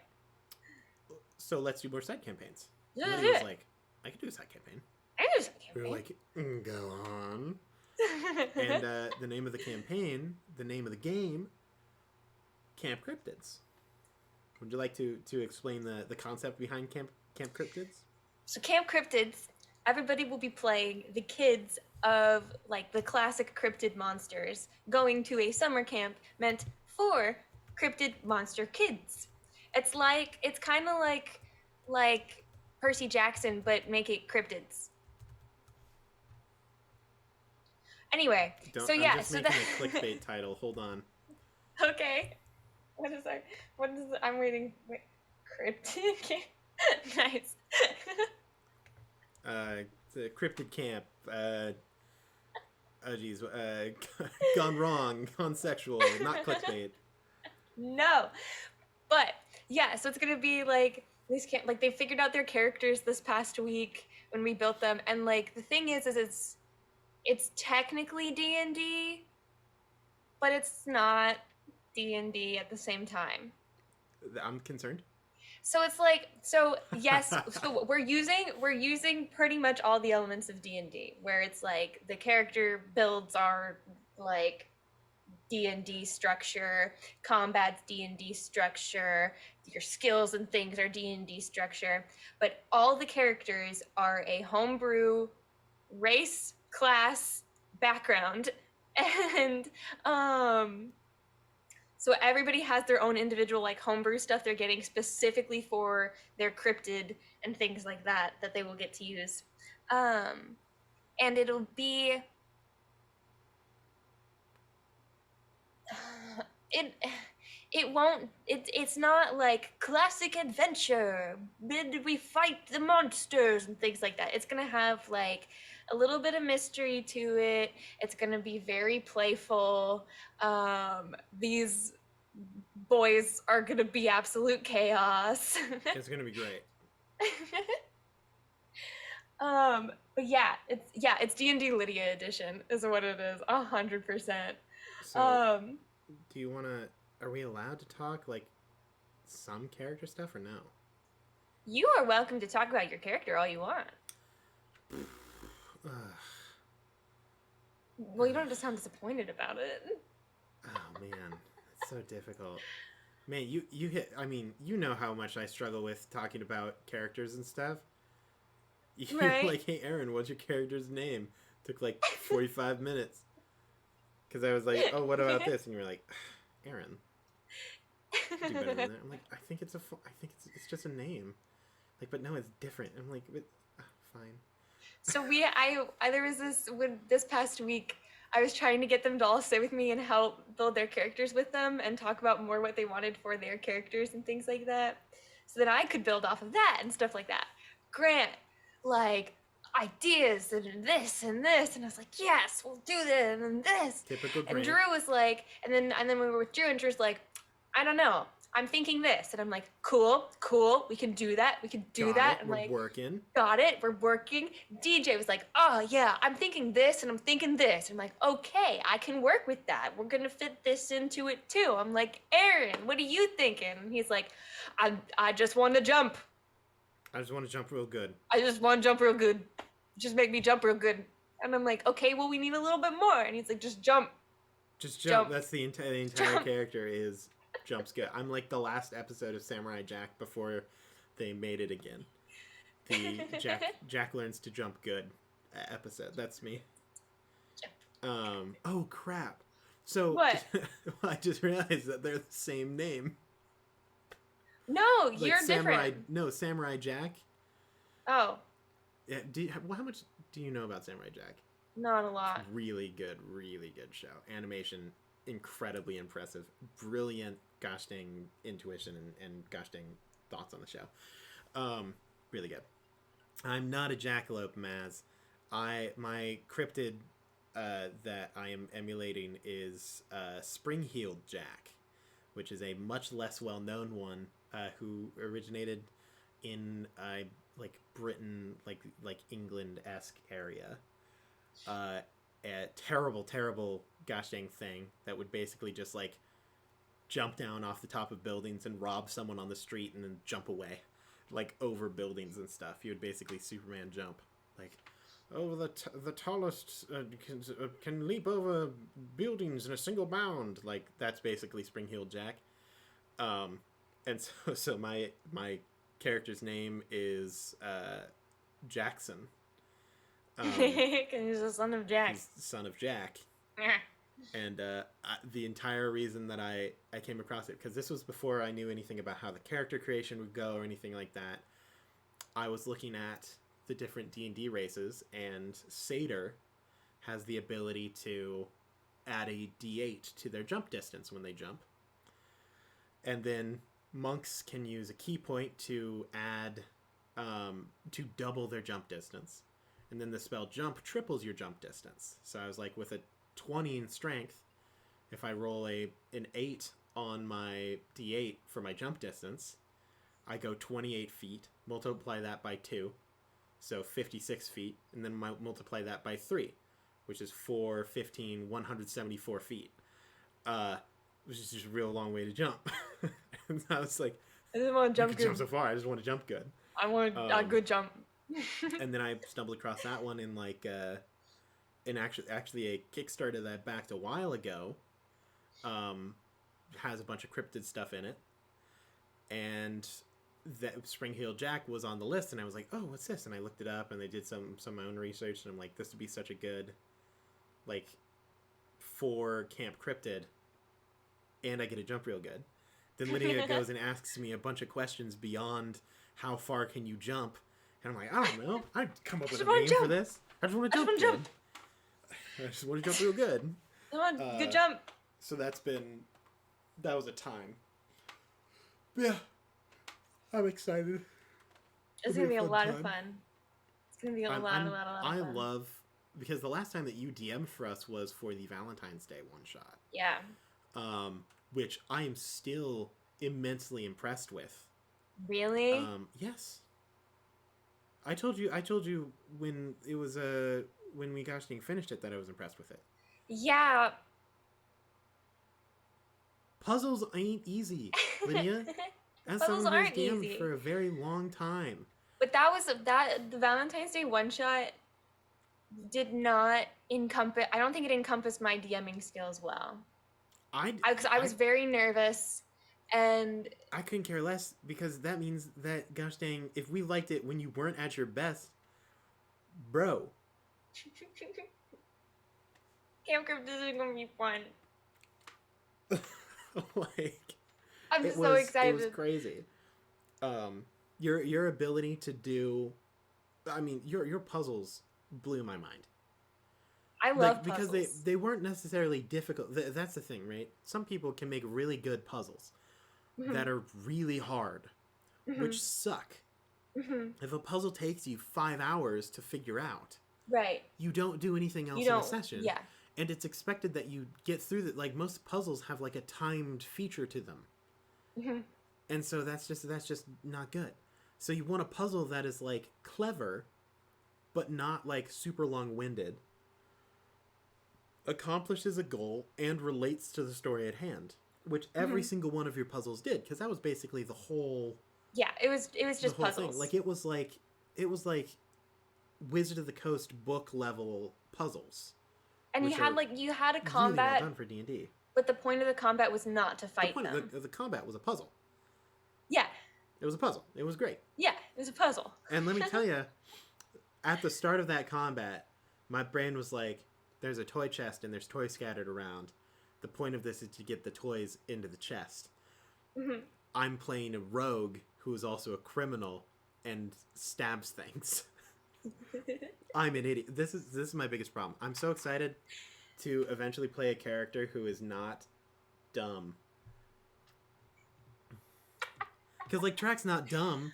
So let's do more side campaigns. Yeah, Lydia was like, I could do a side campaign. I can do a side campaign. We were like, go on. And the name of the campaign, the name of the game, Camp Cryptids. Would you like to explain the concept behind Camp Cryptids? So Camp Cryptids, everybody will be playing the kids of like the classic cryptid monsters going to a summer camp meant for cryptid monster kids. It's kind of like Percy Jackson, but make it cryptids. Anyway, I'm just making a clickbait title. Hold on. Okay. What is that? I'm waiting. Wait, cryptid? Nice. The cryptid camp. Gone wrong, gone sexual, not clickbait. No, but yeah. So it's gonna be like this. Like they figured out their characters this past week when we built them, and like the thing is it's technically D&D, but it's not D&D at the same time. I'm concerned. So it's like, yes, so we're using pretty much all the elements of D&D, where it's like the character builds are like D&D structure, combat's D&D structure, your skills and things are D&D structure, but all the characters are a homebrew race, class, background, and so everybody has their own individual like homebrew stuff they're getting specifically for their cryptid and things like that they will get to use. And it'll be it it won't it's not like classic adventure, did we fight the monsters and things like that. It's gonna have like a little bit of mystery to it. It's gonna be very playful. These boys are gonna be absolute chaos. It's gonna be great. But it's D&D Lydia edition is what it is, 100%. So, do you want to? Are we allowed to talk like some character stuff or no? You are welcome to talk about your character all you want. Well, you don't have to sound disappointed about it. Oh man, it's so difficult. Man, you hit. I mean, you know how much I struggle with talking about characters and stuff. You're right? Like, hey, Aaron, what's your character's name? Took like 45 minutes. Because I was like, oh, what about this? And you were like, Aaron, do better than that. I'm like, I think it's just a name. Like, but no, it's different. I'm like, fine. So there was this past week, I was trying to get them to all sit with me and help build their characters with them and talk about more what they wanted for their characters and things like that, so that I could build off of that and stuff like that. Grant, like, ideas and this, and I was like, yes, we'll do this and this. Typical Grant. And Drew was like, and then we were with Drew, and Drew's like, I don't know, I'm thinking this. And I'm like, cool, we can do that. We can do that. And we're working. Got it, we're working. DJ was like, oh yeah, I'm thinking this and I'm thinking this. I'm like, okay, I can work with that. We're gonna fit this into it too. I'm like, Aaron, what are you thinking? And he's like, I just want to jump. I just want to jump real good. Just make me jump real good. And I'm like, okay, well, we need a little bit more. And he's like, just jump. Just jump. That's the entire character is jumps good. I'm like the last episode of Samurai Jack before they made it again. The Jack learns to jump good episode. That's me. Oh crap. So what? I just realized that they're the same name. No, like you're different. No, Samurai Jack. Oh. Yeah. How much do you know about Samurai Jack? Not a lot. Really good show. Animation, incredibly impressive. Brilliant gosh dang intuition and gosh dang thoughts on the show. Really good. I'm not a jackalope, Maz. My cryptid that I am emulating is Spring-Heeled Jack, which is a much less well-known one who originated in like Britain, like England-esque area. A terrible gosh dang thing that would basically just like jump down off the top of buildings and rob someone on the street and then jump away, like over buildings and stuff. He would basically Superman jump, like, oh, the tallest can leap over buildings in a single bound. Like, that's basically Spring-Heeled Jack. And so my character's name is Jackson. He's the son of Jack. He's the son of Jack. And the entire reason that I came across it, because this was before I knew anything about how the character creation would go or anything like that, I was looking at the different D&D races, and Satyr has the ability to add a D8 to their jump distance when they jump. And then monks can use a key point to add, to double their jump distance. And then the spell jump triples your jump distance. So I was like, with a 20 in strength, if I roll an 8 on my D8 for my jump distance, I go 28 feet, multiply that by 2, so 56 feet, and then multiply that by 3, which is 4, 15, 174 feet. Which is just a real long way to jump. And I was like, I just want to jump good. Jump so far, I just want to jump good. I want a good jump. And then I stumbled across that one in like in actually a Kickstarter that I backed a while ago, has a bunch of cryptid stuff in it, and that Spring Heel Jack was on the list, and I was like, oh, what's this? And I looked it up, and I did some of my own research, and I'm like, this would be such a good, like, for Camp Cryptid, and I get to jump real good. Then Lydia goes and asks me a bunch of questions beyond how far can you jump, and I'm like, I don't know. I'd come up with a name for this. I just want to jump good. I just want to jump real good. Come on, good jump. So that was a time. Yeah. I'm excited. It's going to be a lot of fun. It's going to be a lot of fun. I love, because the last time that you DM'd for us was for the Valentine's Day one-shot. Yeah. Which I am still immensely impressed with. Really? Yes. I told you when it was when we finished it that I was impressed with it. Yeah. Puzzles ain't easy, Lydia. As someone who's DM'd for a very long time. But the Valentine's Day one shot did not encompass. I don't think it encompassed my DMing skills well. Because I was very nervous, and I couldn't care less, because that means that, gosh dang, if we liked it when you weren't at your best, bro. Camp Crypt is gonna be fun. Like, I'm so excited. It was crazy. Your ability to do, I mean, your puzzles blew my mind. I love puzzles. Because they weren't necessarily difficult. That's the thing, right? Some people can make really good puzzles that are really hard, which suck. If a puzzle takes you 5 hours to figure out, right, you don't do anything else in a session. Yeah. And it's expected that you get through that. Like, most puzzles have like a timed feature to them. And so that's just not good. So you want a puzzle that is like clever, but not like super long-winded, accomplishes a goal, and relates to the story at hand, which every single one of your puzzles did, because that was basically the whole. Yeah, it was just puzzles. Thing. Like it was like Wizard of the Coast book level puzzles. And you had a combat really well done for D&D. But the point of the combat was not to fight them. The combat was a puzzle. Yeah. It was a puzzle. It was great. Yeah, it was a puzzle. And let me tell you, at the start of that combat, my brain was like, there's a toy chest and there's toys scattered around. The point of this is to get the toys into the chest. I'm playing a rogue who is also a criminal and stabs things. I'm an idiot. This is my biggest problem. I'm so excited to eventually play a character who is not dumb. Because, like, Track's not dumb,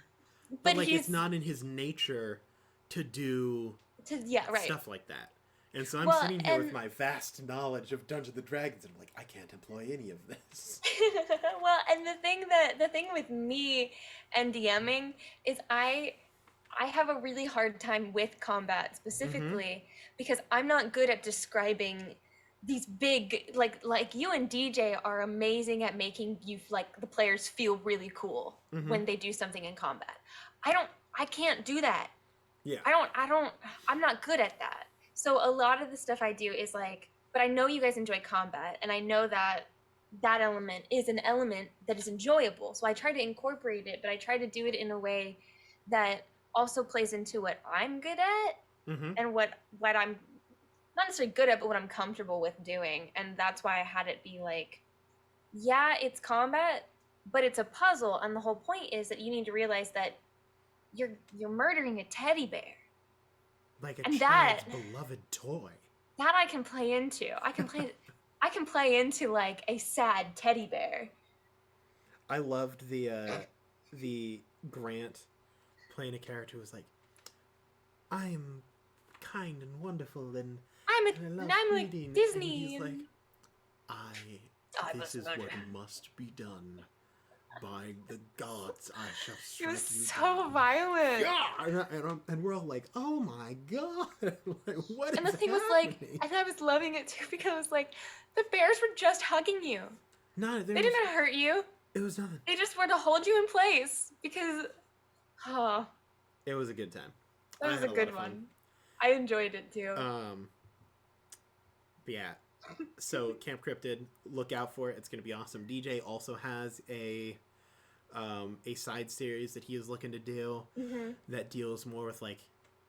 but like, it's not in his nature to do stuff like that. And so I'm sitting here with my vast knowledge of Dungeons and Dragons, and I'm like, I can't employ any of this. Well, and the thing with me and DMing is I have a really hard time with combat specifically because I'm not good at describing these big, like you and DJ are amazing at making you, like, the players feel really cool when they do something in combat. I can't do that. Yeah. I'm not good at that. So a lot of the stuff I do is like, but I know you guys enjoy combat, and I know that element is an element that is enjoyable. So I try to incorporate it, but I try to do it in a way that also plays into what I'm good at and what I'm not necessarily good at, but what I'm comfortable with doing. And that's why I had it be like, yeah, it's combat, but it's a puzzle. And the whole point is that you need to realize that you're murdering a teddy bear. Like a child's beloved toy. That I can play into. I can play into like a sad teddy bear. I loved the Grant playing a character who was like, I'm kind and wonderful and I'm like Disney. And he's like, this is what must be done. By the gods, I shall strike you. It was so violent. Yeah, and we're all like, "Oh my god!" Like, what? And the thing was like, I was loving it too because it was like, the bears were just hugging you. No, they didn't hurt you. It was nothing. They just were to hold you in place because, it was a good time. That was a good one. I enjoyed it too. But yeah, So Camp Cryptid, look out for it. It's going to be awesome. DJ also has a side series that he is looking to do that deals more with like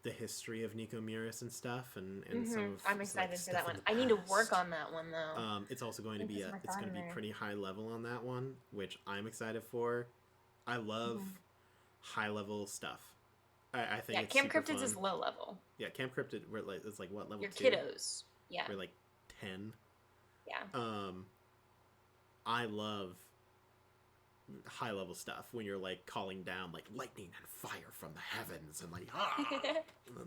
the history of Nico Muris and stuff, and some of I'm excited like, for that one. I need to work on that one though. It's also going to be pretty high level on that one, which I'm excited for. I love high level stuff. I think it's Camp super Cryptids fun. is low level. Yeah, Camp Cryptid, it's like what level? Your 2? kiddos. Yeah. We're like 10. Yeah. I love high level stuff when you're like calling down like lightning and fire from the heavens and like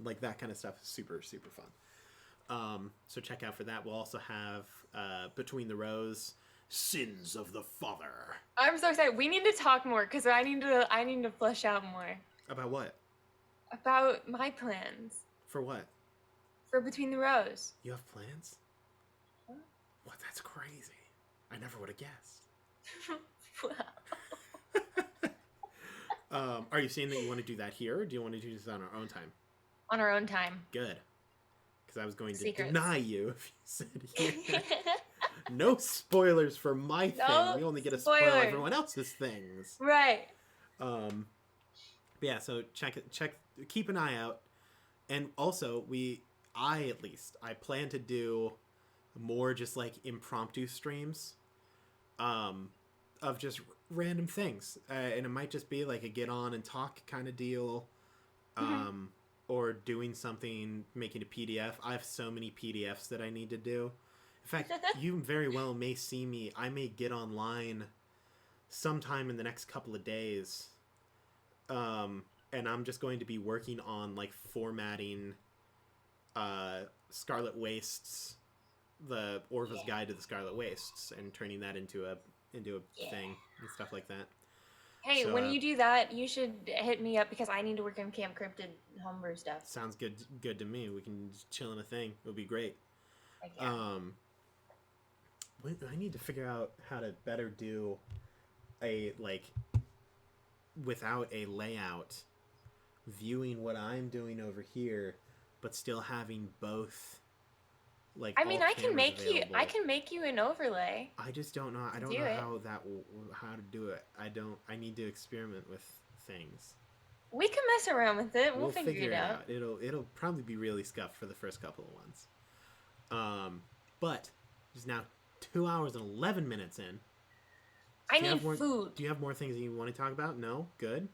like that kind of stuff is super super fun. So check out for that. We'll also have Between the Rows, Sins of the Father. I'm so excited. We need to talk more because I need to flesh out more. About what? About my plans. For what? For Between the Rows. You have plans? Huh? What? That's crazy. I never would have guessed. Are you saying that you want to do that here, or do you want to do this on our own time? On our own time. Good. Because I was going to Secrets. deny you if you said here. No spoilers for my thing. We only get to spoil everyone else's things. Right. Yeah, so check, keep an eye out. And also, I plan to do more just like impromptu streams of just random things. And it might just be like a get on and talk kind of deal. Or doing something, making a PDF. I have so many PDFs that I need to do. In fact, you very well may see me. I may get online sometime in the next couple of days. And I'm just going to be working on like formatting Scarlet Wastes, the Orva's Guide to the Scarlet Wastes, and turning that into a thing and stuff like that. Hey, so, when you do that, you should hit me up because I need to work on Camp Cryptid homebrew stuff. Sounds good to me. We can just chill in a thing. It would be great. I need to figure out how to better do a like without a layout, viewing what I'm doing over here, but still having both. Like, I can make you an overlay. I just don't know. I don't know how to do it. I need to experiment with things. We can mess around with it. We'll figure it out. It'll probably be really scuffed for the first couple of ones. But it's now 2 hours and 11 minutes in. I need food. Do you have more things that you want to talk about? No? Good?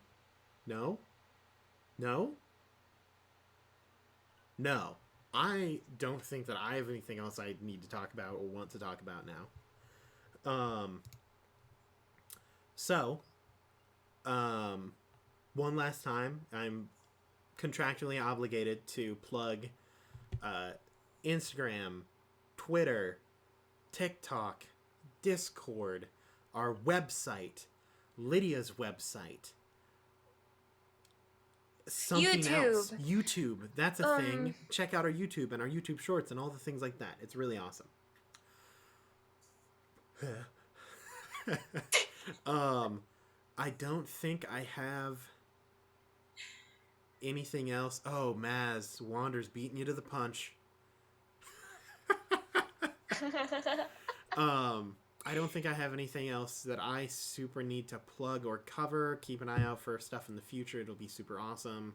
No? No? No. I don't think that I have anything else I need to talk about or want to talk about now. One last time, I'm contractually obligated to plug Instagram, Twitter, TikTok, Discord, our website, Lydia's website. Something else. YouTube. That's a thing. Check out our YouTube and our YouTube shorts and all the things like that. It's really awesome. I don't think I have anything else. Oh, Maz, Wander's beating you to the punch. I don't think I have anything else that I super need to plug or cover. Keep an eye out for stuff in the future. It'll be super awesome.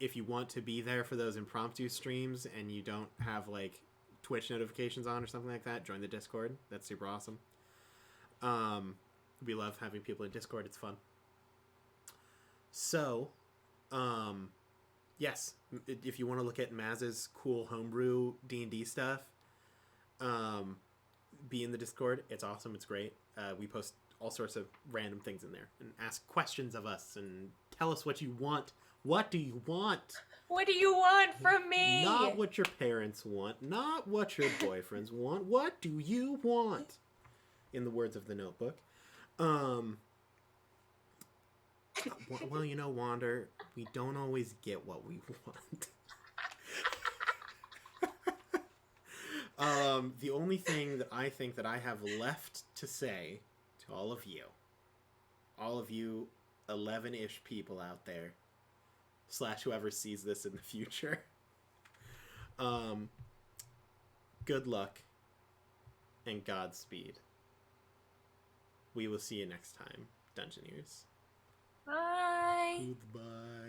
If you want to be there for those impromptu streams and you don't have like Twitch notifications on or something like that, join the Discord. That's super awesome. We love having people in Discord. It's fun. So, yes, if you want to look at Maz's cool homebrew D&D stuff, be in the Discord. It's awesome. It's great. We post all sorts of random things in there and ask questions of us and tell us what you want. What do you want? What do you want from me? Not what your parents want. Not what your boyfriends want. What do you want? In the words of the Notebook. Well, you know, Wander, we don't always get what we want. The only thing that I think that I have left to say to all of you 11-ish people out there, / whoever sees this in the future, good luck, and godspeed. We will see you next time, Dungeoneers. Bye. Goodbye.